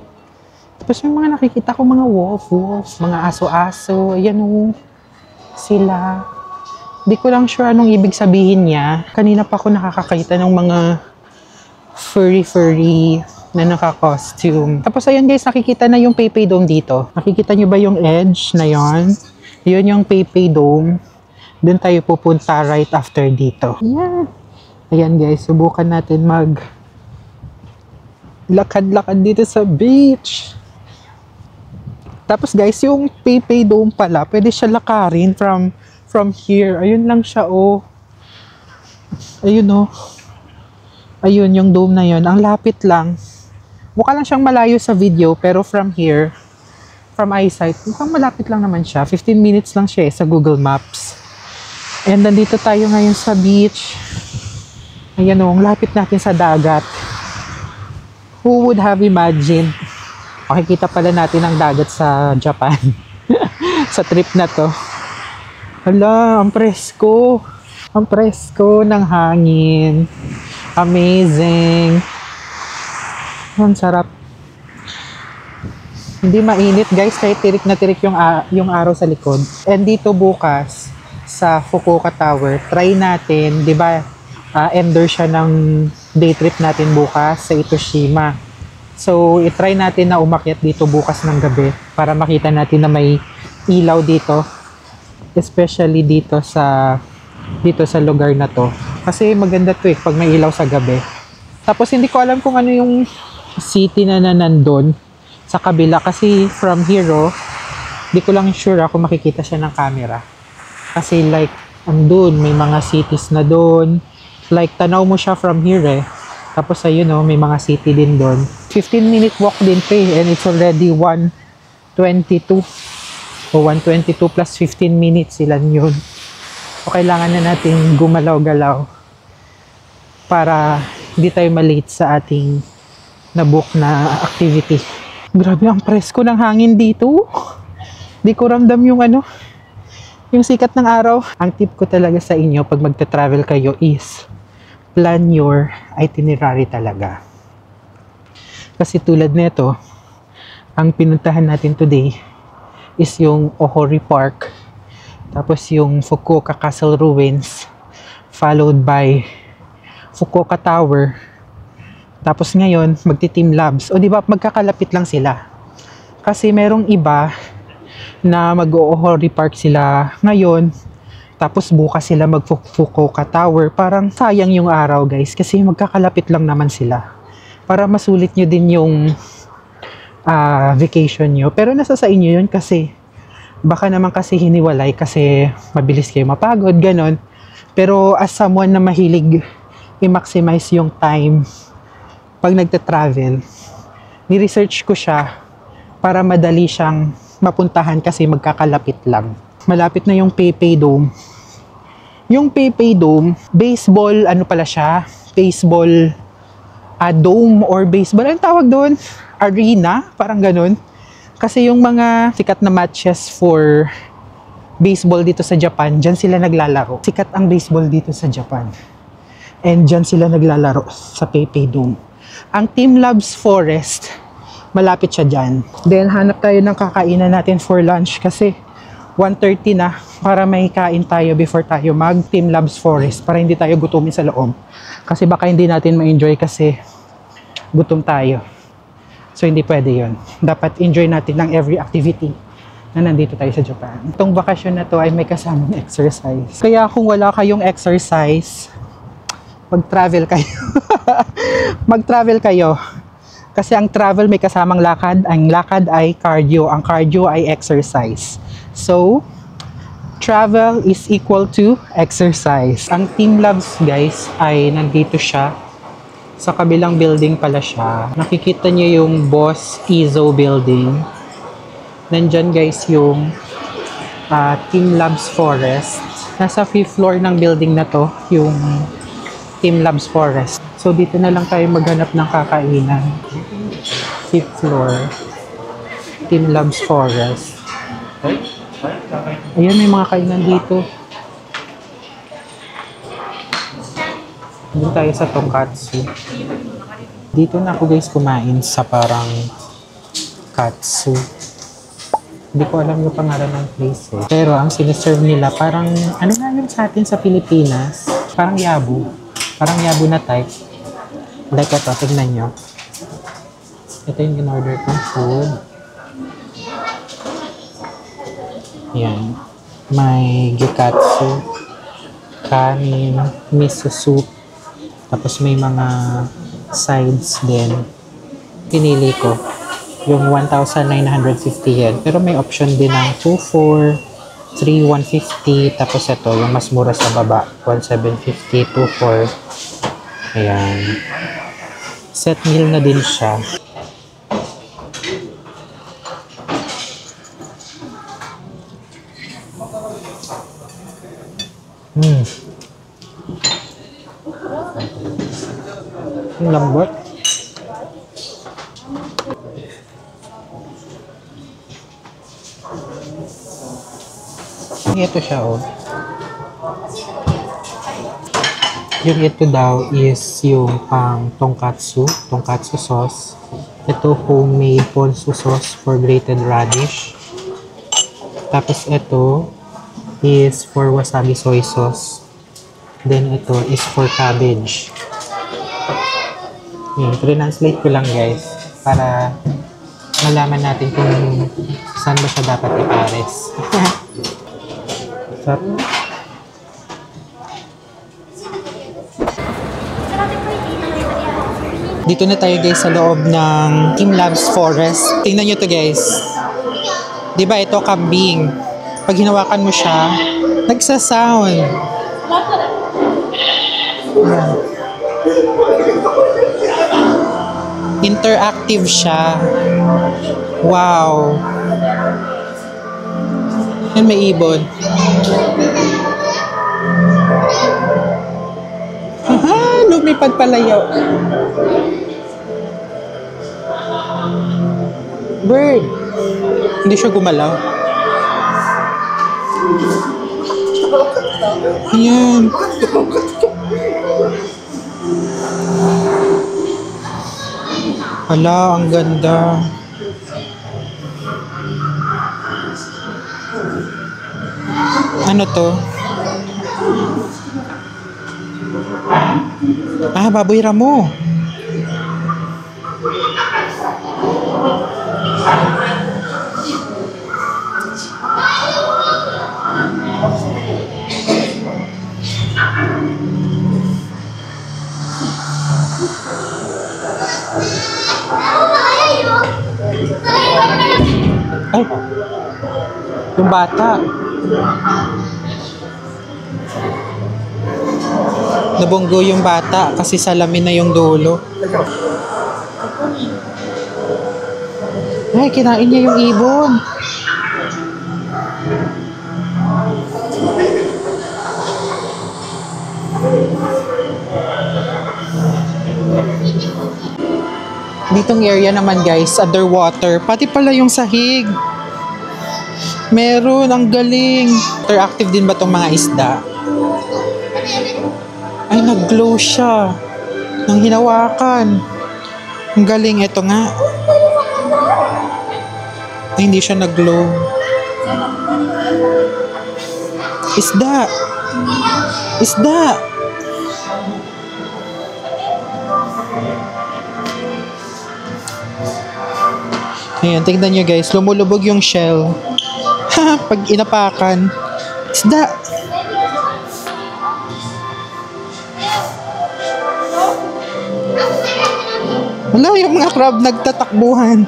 Tapos may mga nakikita ko mga wolf, mga aso-aso. Ayan o, sila. Di ko lang sure anong ibig sabihin niya. Kanina pa ako nakakakita ng mga furry na naka-costume. Tapos ayan guys, nakikita na yung PayPay Dome dito. Nakikita nyo ba yung edge na yon? Yun yung PayPay Dome. Doon tayo pupunta right after dito. Ayan. Ayan guys, subukan natin lakad-lakad dito sa beach. Tapos guys, yung PayPay Dome pala, pwede siya lakarin from here. Ayun lang siya, oh. Ayun, oh. Ayun, yung dome na yun. Ang lapit lang. Mukha lang siyang malayo sa video, pero from here, from eyesight, mukhang malapit lang naman siya. 15 minutes lang siya sa Google Maps. And nandito tayo ngayon sa beach. Ayan, oh, ang lapit natin sa dagat. Who would have imagined? Makikita pala natin ang dagat sa Japan. Sa trip na to. Hala, ang presko. Ang presko ng hangin. Amazing. Ang sarap. Hindi mainit guys, kahit tirik na tirik yung araw sa likod. And dito bukas sa Fukuoka Tower, try natin, 'di ba? Ender siya ng day trip natin bukas sa Itoshima. So, i-try natin na umakyat dito bukas ng gabi para makita natin na may ilaw dito. Especially dito sa lugar na to. Kasi maganda to pag may ilaw sa gabi. Tapos hindi ko alam kung ano yung city na nandun sa kabila. Kasi from here, di ko lang sure kung makikita siya ng camera. Kasi like, andun, may mga cities na doon. Like, tanaw mo siya from here Tapos ayun may mga city din doon. 15-minute walk din and it's already 1:22. O 1:22 plus 15 minutes ilan yun. O kailangan na natin gumalaw-galaw para hindi tayo malate sa ating na-book na activity. Grabe ang presko ng hangin dito. Di ko ramdam yung sikat ng araw. Ang tip ko talaga sa inyo pag magta-travel kayo is plan your itinerary talaga. Kasi tulad nito, ang pinuntahan natin today is yung Ohori Park, tapos yung Fukuoka Castle Ruins, followed by Fukuoka Tower. Tapos ngayon, magti-team labs. O di ba magkakalapit lang sila. Kasi merong iba na mag-Ohori Park sila ngayon, tapos bukas sila mag-Fukuoka Tower. Parang sayang yung araw guys, kasi magkakalapit lang naman sila. Para masulit nyo din yung vacation nyo. Pero nasa sa inyo yun kasi baka naman kasi hiniwalay kasi mabilis kayo mapagod, ganon. Pero as someone na mahilig i-maximize yung time pag nagta-travel, ni-research ko siya para madali siyang mapuntahan kasi magkakalapit lang. Malapit na yung PayPay Dome. Yung PayPay Dome, baseball, ano pala siya? Baseball dome or baseball, ano tawag doon? Arena, parang ganun. Kasi yung mga sikat na matches for baseball dito sa Japan, dyan sila naglalaro. Sikat ang baseball dito sa Japan. And dyan sila naglalaro sa PayPay Dome. Ang Team Labs Forest, malapit siya dyan. Then hanap tayo ng kakainan natin for lunch kasi 1:30 na para may kain tayo before tayo mag Team Labs Forest para hindi tayo gutumin sa loob. Kasi baka hindi natin ma-enjoy kasi gutom tayo. So hindi pwede yun. Dapat enjoy natin ng every activity na nandito tayo sa Japan. Itong bakasyon na to ay may kasamang exercise. Kaya kung wala kayong exercise, mag-travel kayo. Mag-travel kayo. Kasi ang travel may kasamang lakad. Ang lakad ay cardio. Ang cardio ay exercise. So, travel is equal to exercise. Ang Team Labs, guys, ay nandito siya. Sa kabilang building pala siya. Nakikita niyo yung Boss Izo building. Nandyan, guys, yung Team Labs Forest. Nasa 5th floor ng building na to, yung Team Labs Forest. So, dito na lang tayo maghanap ng kakainan. 5th floor. Team Labs Forest. Ayan, may mga kainan dito. Doon tayo sa Tonkatsu. Dito na ako guys kumain sa parang katsu. Hindi ko alam yung pangalan ng place eh. Pero ang siniserve nila parang, ano nga yun sa atin sa Pilipinas? Parang yabu. Parang yabu na type. Like ito, tignan nyo. Ito yung in-order kong food. Yan. May gyukatsu, kanin, miso soup, tapos may mga sides din. Pinili ko yung 1,950 yen. Pero may option din ng 2,400, 3,150, tapos ito, yung mas mura sa baba, 1,750, 2,400. Ayan. Set meal na din siya. Ang lambot. Ito siya, oh. Yung ito daw is yung pang tonkatsu sauce. Ito homemade ponzu sauce for grated radish. Tapos ito is for wasabi soy sauce. Then ito is for cabbage. Yan, translate ko lang guys para malaman natin kung saan ba siya dapat ipares. Sarap. Dito na tayo guys sa loob ng Team Labs Forest. Tingnan nyo to guys. Diba ito kambing? Pag hinawakan mo siya, nagsasound. Yan. Interactive siya. Wow. Yan, may ibon. Aha, lumipad palayaw. Bird. Hindi siya gumalaw. Ayan. Hala, ang ganda. Ano to? Ah, baboy ramo. Ay, yung bata. Nabunggo yung bata kasi salamin na yung dulo. Ay, kinain niya yung ibon. Ditong area naman guys, underwater. Pati pala yung sahig. Meron, ang galing. Interactive din ba tong mga isda? Ay, nag-glow siya. Nang hinawakan. Ang galing, ito nga. Ay, hindi siya nag-glow. Isda! Isda! Ayan, tingnan nyo guys. Lumulubog yung shell. Pag inapakan. Isda! Wala, yung mga crab nagtatakbuhan.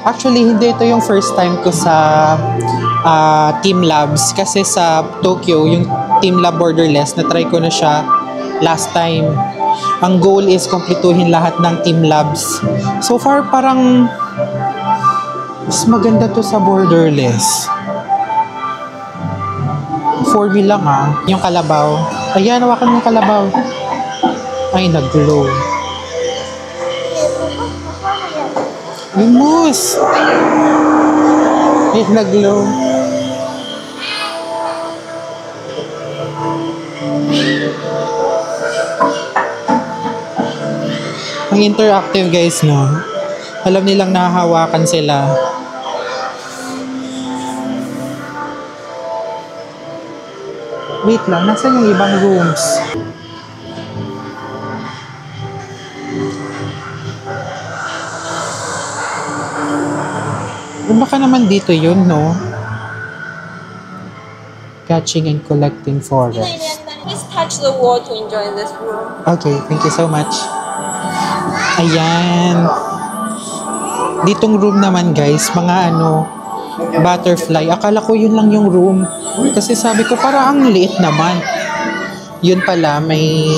Actually, hindi ito yung first time ko sa Team Labs. Kasi sa Tokyo, yung Team Lab Borderless, na-try ko na siya last time. Ang goal is kumpletuhin lahat ng Team Labs. So far, parang mas maganda to sa Borderless. 4 lang yung kalabaw. Ayan, hawakan mo yung kalabaw. Ay, nag-glow. Yung moose. Ay, nag-glow. Ang interactive guys, no? Alam nilang nahahawakan sila. Wait lang, nasan yung ibang rooms? Baka naman dito yun, no? Catching and collecting forest. Just touch the wall to enjoy this room. Okay, thank you so much. Ayan. Ditong room naman guys, mga butterfly. Akala ko yun lang yung room. Kasi sabi ko, parang ang liit naman. Yun pala, may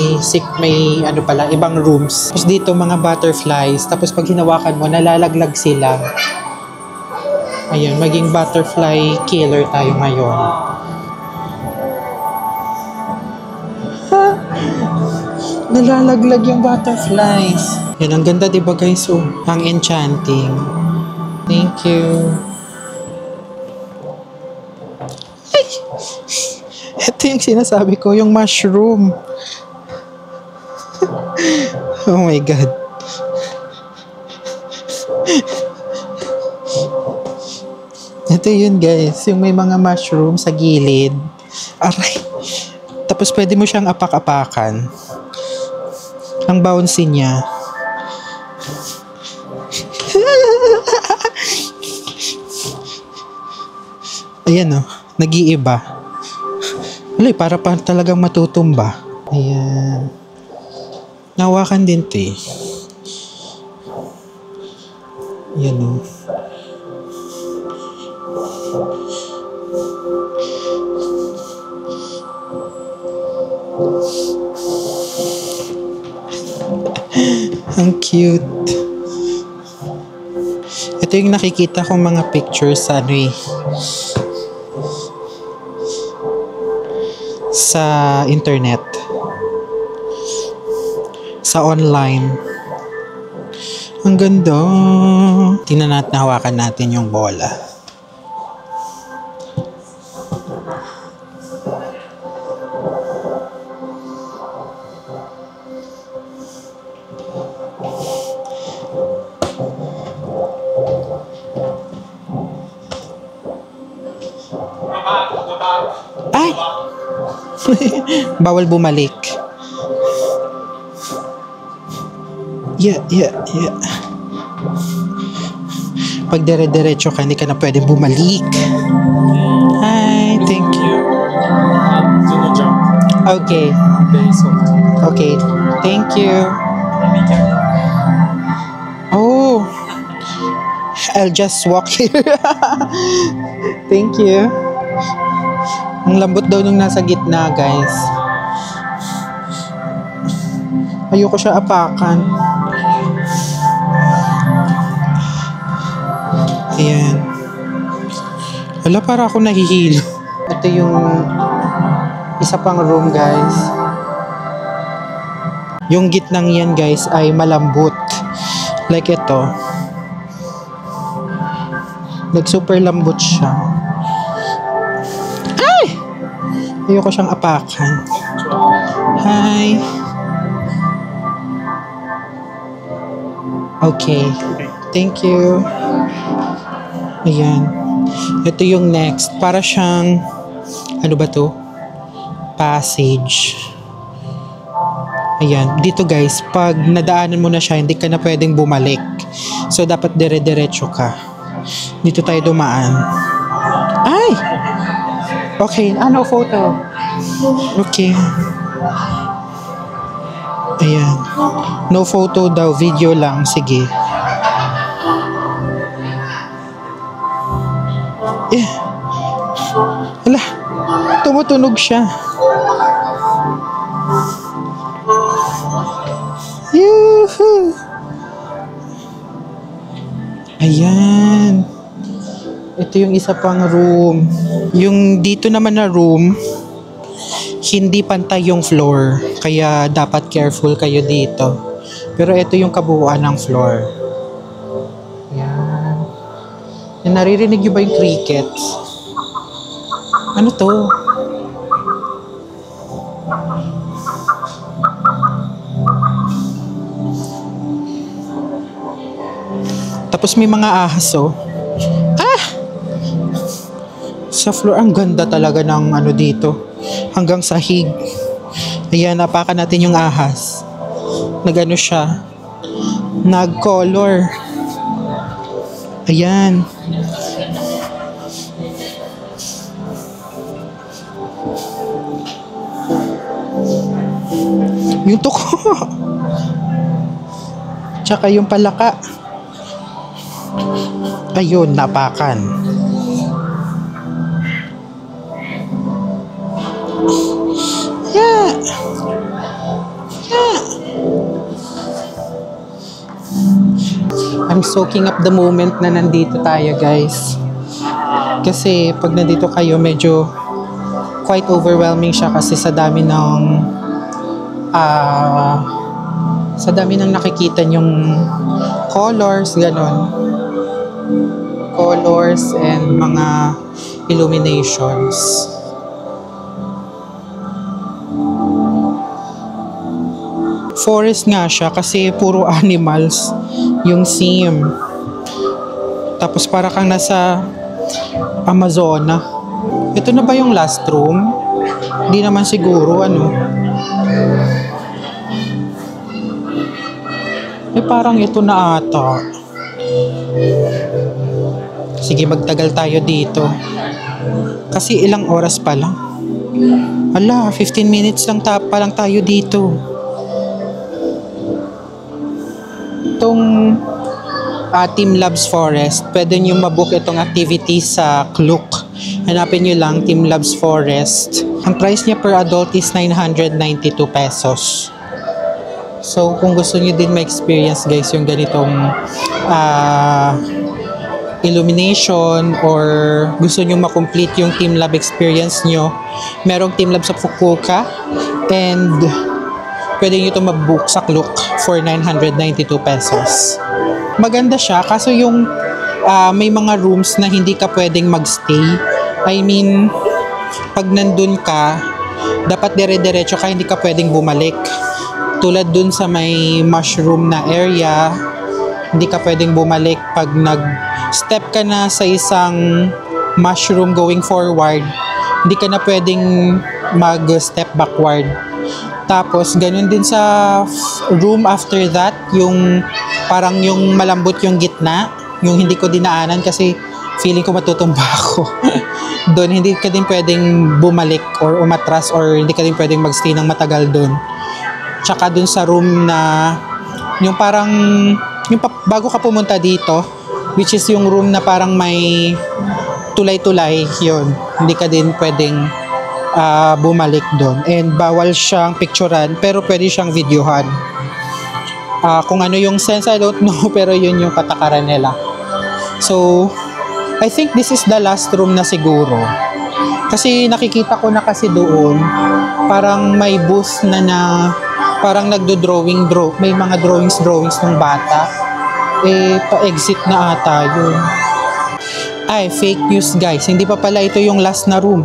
ibang rooms. Tapos dito mga butterflies. Tapos pag hinawakan mo, nalalaglag sila. Ayun, maging butterfly killer tayo ngayon. Nalalaglag yung butterflies. Yan, ang ganda diba guys? Oh, ang enchanting. Thank you. Ay! Ito yung sinasabi ko, yung mushroom. Oh my God. Ito yun guys, yung may mga mushroom sa gilid. Aray. Tapos pwede mo siyang apak-apakan. Ang bouncy niya. Ayan nag-iiba. Wala, para pa talagang matutumba. Ayan. Nawakan din ito eh. Ayan Ang cute. Ito yung nakikita kong mga pictures sa sa internet. Sa online. Ang ganda. Tingnan natin, hawakan natin yung bola. Ay! Bawal bumalik. Yeah. Pag dire-diretso ka, hindi ka na pwedeng bumalik. Hi, thank you. Do not jump. Okay. Very soft. Okay, thank you. Oh, I'll just walk here. Thank you. Ang lambot daw nung nasa gitna, guys. Ayoko siya apakan. Ayan. Wala, para ako nahihilo. Ito yung Isa pang room, guys. Yung gitnang yan, guys, ay malambot. Like ito. Like super lambot siya. Ay! Ayoko siyang apakan. Hi! Okay. Thank you. Ayan. Ito yung next. Para siyang, ano ba to? Passage. Ayan. Dito guys, pag nadaanan mo na siya, hindi ka na pwedeng bumalik. So, dapat dire-diretso ka. Dito tayo dumaan. Ay! Okay. Ano photo? Okay. Ayan. No photo daw. Video lang. Sige. Eh. Ala. Tumutunog siya. Yuhu! Ayan. Ito yung isa pang room. Yung dito naman na room, hindi pantay yung floor. Kaya dapat careful kayo dito. Pero ito yung kabuuan ng floor. Ayan. Naririnig nyo ba yung crickets? Ano to? Tapos may mga ahas, oh. Ah! Sa floor, ang ganda talaga ng ano dito. Hanggang sahig. Ayan, napakan natin yung ahas. Nag-ano siya. Nag-color. Ayan. Yung tuko. Tsaka yung palaka. Ayun, napakan. Yeah. Yeah. I'm soaking up the moment na nandito tayo, guys. Kasi pag nandito kayo, medyo quite overwhelming siya kasi sa dami ng nakikita yung colors, ganon. Colors and mga illuminations. Forest nga siya kasi puro animals yung scene. Tapos para kang nasa Amazona. Ito na ba yung last room? Hindi naman siguro, ano. Parang ito na ata. Sige, magtagal tayo dito. Kasi ilang oras pa lang. Ala, 15 minutes lang pa lang tayo dito. Itong Team Labs Forest, pwede nyo mabook itong activity sa Klook. Hanapin nyo lang, Team Labs Forest. Ang price niya per adult is 992 pesos. So, kung gusto nyo din ma-experience guys yung ganitong illumination or gusto nyo ma-complete yung Team Lab experience nyo, merong Team Lab sa Fukuoka and pwede nyo ito mag-book sa Klook for 992 pesos. Maganda siya kaso yung may mga rooms na hindi ka pwedeng magstay. I mean, pag nandun ka, dapat dire-diretso ka, hindi ka pwedeng bumalik. Tulad dun sa may mushroom na area, hindi ka pwedeng bumalik pag nag-step ka na sa isang mushroom going forward, hindi ka na pwedeng mag-step backward. Tapos, ganun din sa room after that, yung parang yung malambot yung gitna, yung hindi ko dinaanan kasi feeling ko matutumba ako. Doon, hindi ka din pwedeng bumalik or umatras or hindi ka din pwedeng magstay ng matagal doon. Tsaka dun sa room na yung parang yung bago ka pumunta dito, which is yung room na parang may tulay-tulay, yun. Hindi ka din pwedeng bumalik doon. And bawal siyang picturean, pero pwede siyang videohan. Kung ano yung sense, I don't know, pero yun yung patakaran nila. So, I think this is the last room na siguro. Kasi nakikita ko na kasi doon, parang may booth na parang may mga drawings ng bata. Pa-exit na ata yun. Ay, fake news guys. Hindi pa pala ito yung last na room.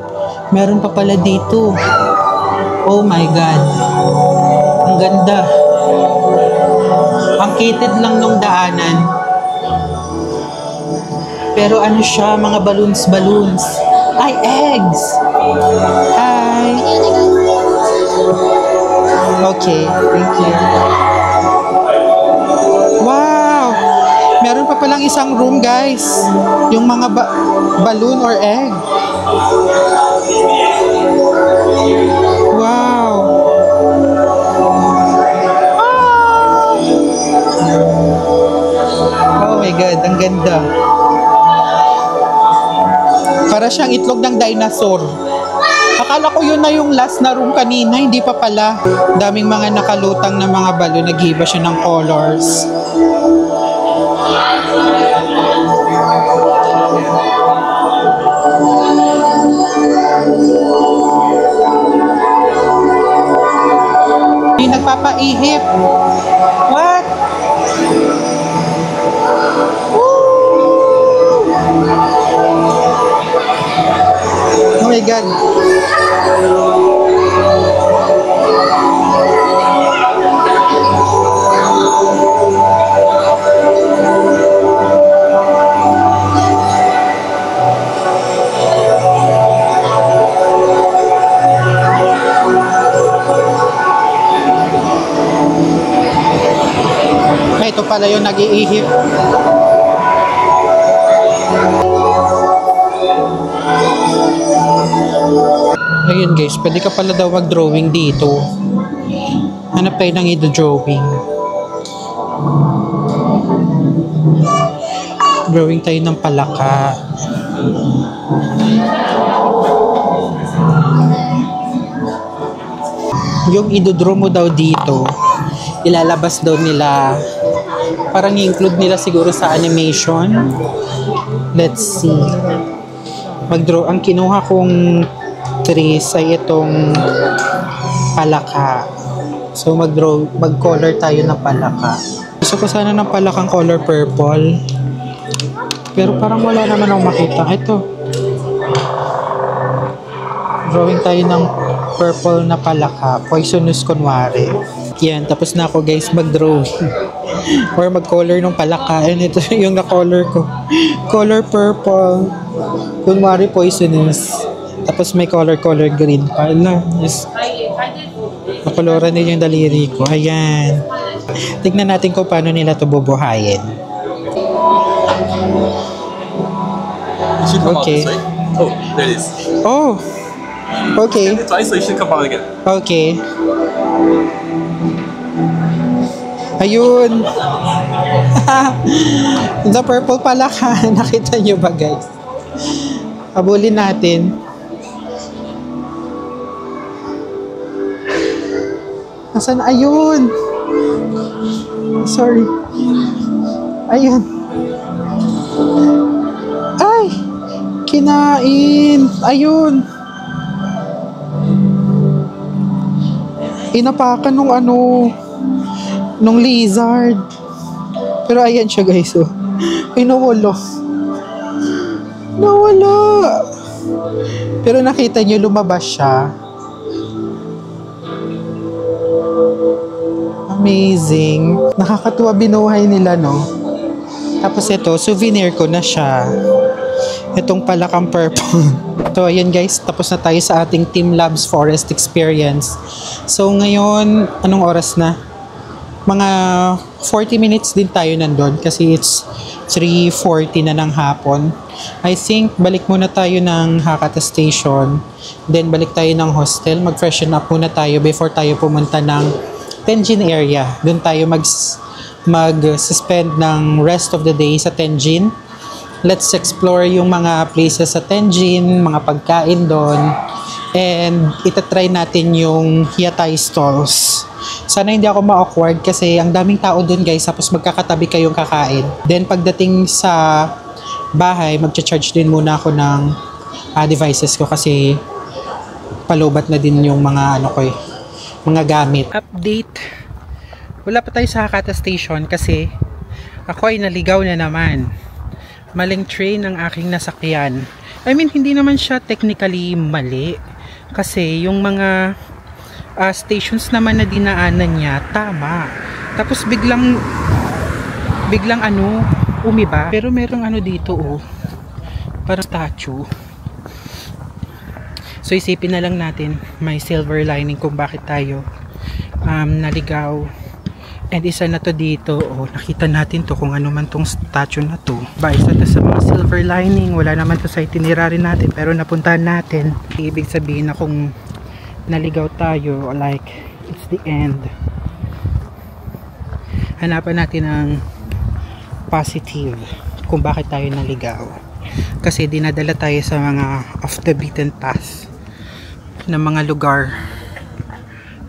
Meron pa pala dito. Oh my God. Ang ganda. Ang kitid lang nung daanan. Pero ano siya, mga balloons. Ay, eggs! Hi! Okay, thank you. Wow! Meron pa palang isang room, guys. Yung mga balloon or egg. Wow! Oh my God, ang ganda. Para siyang itlog ng dinosaur. Akala ko yun na yung last na room kanina, hindi pa pala. Daming mga nakalutang na mga balon, nag-iba siya ng colors. Hindi nagpapaihip. What? Oh my God. Ito pala yung nag-iihip. Ayun guys, pwede ka pala daw mag-drawing dito. Hanap tayo ng i-drawing. Drawing tayo ng palaka. Yung i-draw mo daw dito, ilalabas daw nila, parang i-include nila siguro sa animation. Let's see. Mag-draw. Ang kinuha kong trees ay itong palaka. So mag-color tayo ng palaka. Gusto ko sana ng palakang color purple. Pero parang wala naman akong makita. Ito. Drawing tayo ng purple na palaka. Poisonous kunwari. Yan. Tapos na ako guys mag-drawing. Or mag-color ng palaka. And ito yung na-color ko. Color purple. Kunwari poisonous. Tapos may color green pa. Yes. Nakoloran din yung daliri ko. Ayan. Tignan natin kung paano nila ito bubuhayin. Okay. Oh, there it is. Oh. Okay. Twice, so you should come out again. Okay. Ayun. The purple pala ka. Nakita nyo ba guys? Habulin natin. Nasaan? Ayun. Sorry. Ayun. Ay! Kinain. Ayun. Inapakan nung nung lizard. Pero ayan siya guys. Oh. Ay, nawala. Pero nakita niyo lumabas siya. Amazing. Nakakatuwa binuhay nila, no? Tapos ito, souvenir ko na siya. Itong palakang purple. So, ayan guys, tapos na tayo sa ating Team Labs Forest Experience. So, ngayon, anong oras na? Mga 40 minutes din tayo nandun kasi it's 3:40 na ng hapon. I think, balik muna tayo ng Hakata Station. Then, balik tayo ng hostel. Mag-freshen up muna tayo before tayo pumunta ng Tenjin area. Doon tayo mag-suspend ng rest of the day sa Tenjin. Let's explore yung mga places sa Tenjin, mga pagkain doon. And itatry natin yung Hyatay stalls. Sana hindi ako ma-awkward kasi ang daming tao doon guys. Tapos magkakatabi kayong kakain. Then pagdating sa bahay, magcha-charge din muna ako ng devices ko kasi palubat na din yung mga ano ko mga gamit. Update. Wala pa tayo sa Hakata Station kasi ako ay naligaw na naman. Maling train ang aking nasakyan. I mean, hindi naman siya technically mali kasi yung mga stations naman na dinaanan niya tama. Tapos biglang ano umiba. Pero merong ano dito parang statue. So isipin na lang natin may silver lining kung bakit tayo naligaw. And isa na to dito, nakita natin to kung ano man tong statue na to. Isa to sa mga silver lining, wala naman to sa itinerary natin pero napuntahan natin. Ibig sabihin na kung naligaw tayo, like it's the end. Hanapan natin ang positive kung bakit tayo naligaw. Kasi dinadala tayo sa mga off the beaten path na mga lugar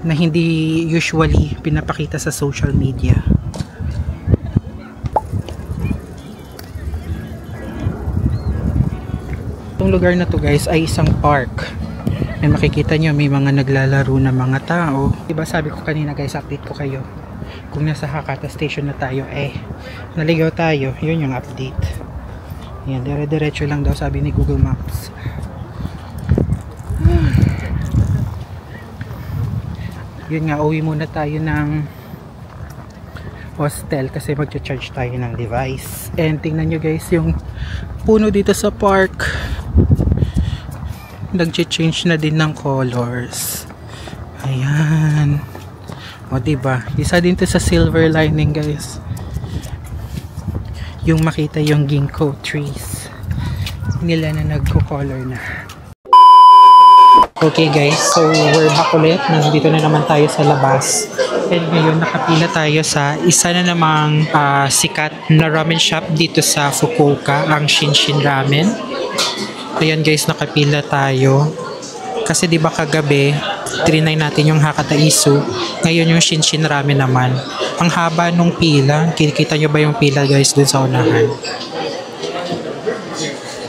na hindi usually pinapakita sa social media. Itong lugar na to guys ay isang park. And makikita nyo may mga naglalaro na mga tao. Diba sabi ko kanina guys, update ko kayo. Kung nasa Hakata Station na tayo, naligaw tayo. Yun yung update. Yan, dire-diretso lang daw sabi ni Google Maps. Yun nga, uwi muna tayo ng hostel kasi magcha-charge tayo ng device. And tingnan nyo guys yung puno dito sa park, nag-change na din ng colors. Ayan, o diba, isa din to sa silver lining guys, yung makita yung ginkgo trees nila na nagko-color na. Okay guys, so we're back ulit. Nandito na naman tayo sa labas. And ngayon nakapila tayo sa isa na namang sikat na ramen shop dito sa Fukuoka, ang Shinshin Ramen. Ayan guys, nakapila tayo. Kasi di ba kagabi, trinay natin yung Hakata Isu. Ngayon yung Shinshin Ramen naman. Ang haba nung pila. Kikita nyo ba yung pila guys dun sa unahan?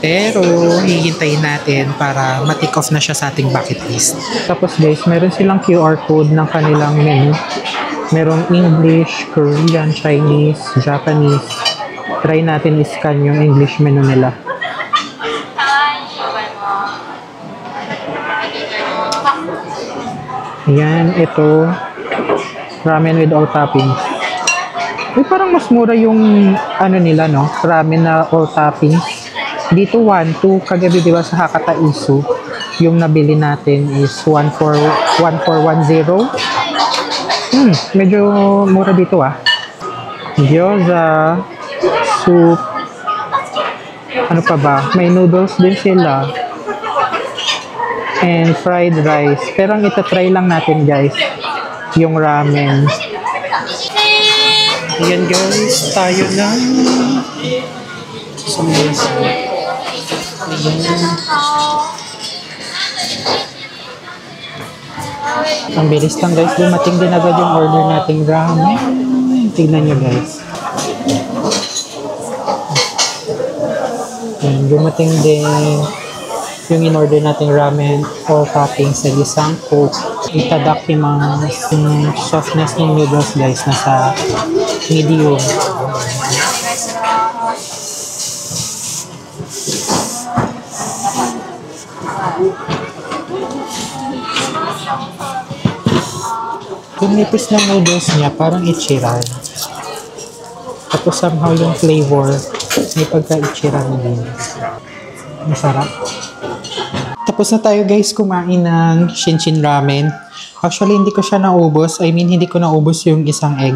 Pero hihintayin natin para ma-tick off na siya sa ating bucket list. Tapos guys, meron silang QR code ng kanilang menu. Merong English, Korean, Chinese, Japanese. Try natin i-scan yung English menu nila. Ayan, ito. Ramen with all toppings. Parang mas mura yung ano nila, no? Ramen na all toppings. Dito 1-2, kagabi diba sa Hakata Isu, yung nabili natin is 1410. Medyo mura dito Gyoza, soup, ano pa ba? May noodles din sila. And fried rice. Pero ang itatry lang natin guys, yung ramen. Ayan guys, tayo na. Ang bilis lang guys, dumating din agad yung order nating ramen. Tignan nyo guys. And dumating din yung in-order nating ramen, all toppings sa isang coke. Itadakimasu. Yung softness ng noodles guys, nasa medium. Yung nipis ng noodles niya, parang ichiran. Tapos somehow yung flavor, may pagka-ichiran din. Masarap. Tapos na tayo guys kumain ng Shinshin Ramen. Actually, hindi ko siya naubos. I mean, hindi ko naubos yung isang egg.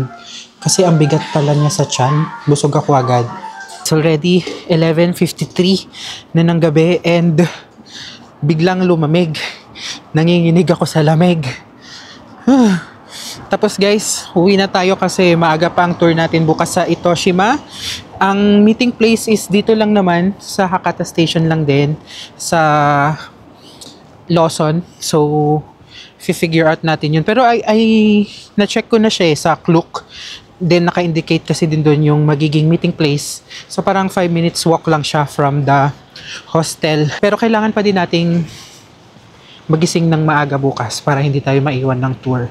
Kasi ang bigat pala niya sa tiyan. Busog ako agad. It's already 11:53 na ng gabi and biglang lumamig. Nanginginig ako sa lamig. Tapos guys, uwi na tayo kasi maaga pa ang tour natin bukas sa Itoshima. Ang meeting place is dito lang naman sa Hakata Station lang din sa Lawson. So, figure out natin yun. Pero na-check ko na siya sa Klook. Then naka-indicate kasi din doon yung magiging meeting place. So parang 5 minutes walk lang siya from the hostel. Pero kailangan pa din nating magising ng maaga bukas para hindi tayo maiwan ng tour.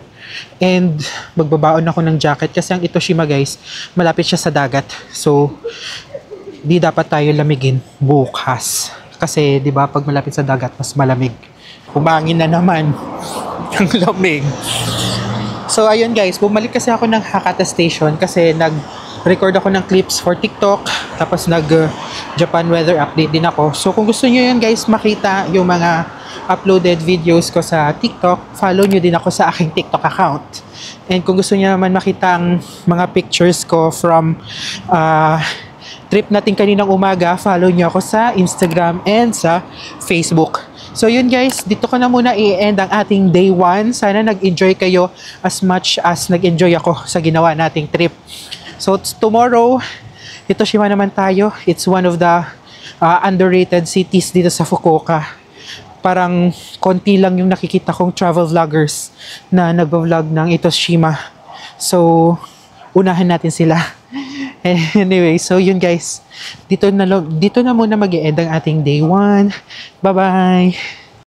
And magbabaon ako ng jacket kasi ang Itoshima guys, malapit siya sa dagat. So di dapat tayo lamigin bukas. Kasi di ba pag malapit sa dagat mas malamig. Humangin na naman ang lamig. So ayun guys, bumalik kasi ako ng Hakata Station kasi nag-record ako ng clips for TikTok, tapos nag-Japan weather update din ako. So kung gusto niyo yun guys, makita yung mga uploaded videos ko sa TikTok, follow nyo din ako sa aking TikTok account. And kung gusto niyo naman makita ang mga pictures ko from trip natin kaninang umaga, follow nyo ako sa Instagram and sa Facebook. So yun guys, dito ko na muna i-end ang ating day 1. Sana nag-enjoy kayo as much as nag-enjoy ako sa ginawa nating trip. So tomorrow, Itoshima naman tayo. It's one of the underrated cities dito sa Fukuoka. Parang konti lang yung nakikita kong travel vloggers na nagvo-vlog ng Itoshima. So, unahan natin sila. Anyway, so yun guys. Dito na muna mag-e-end ang ating day 1. Bye-bye!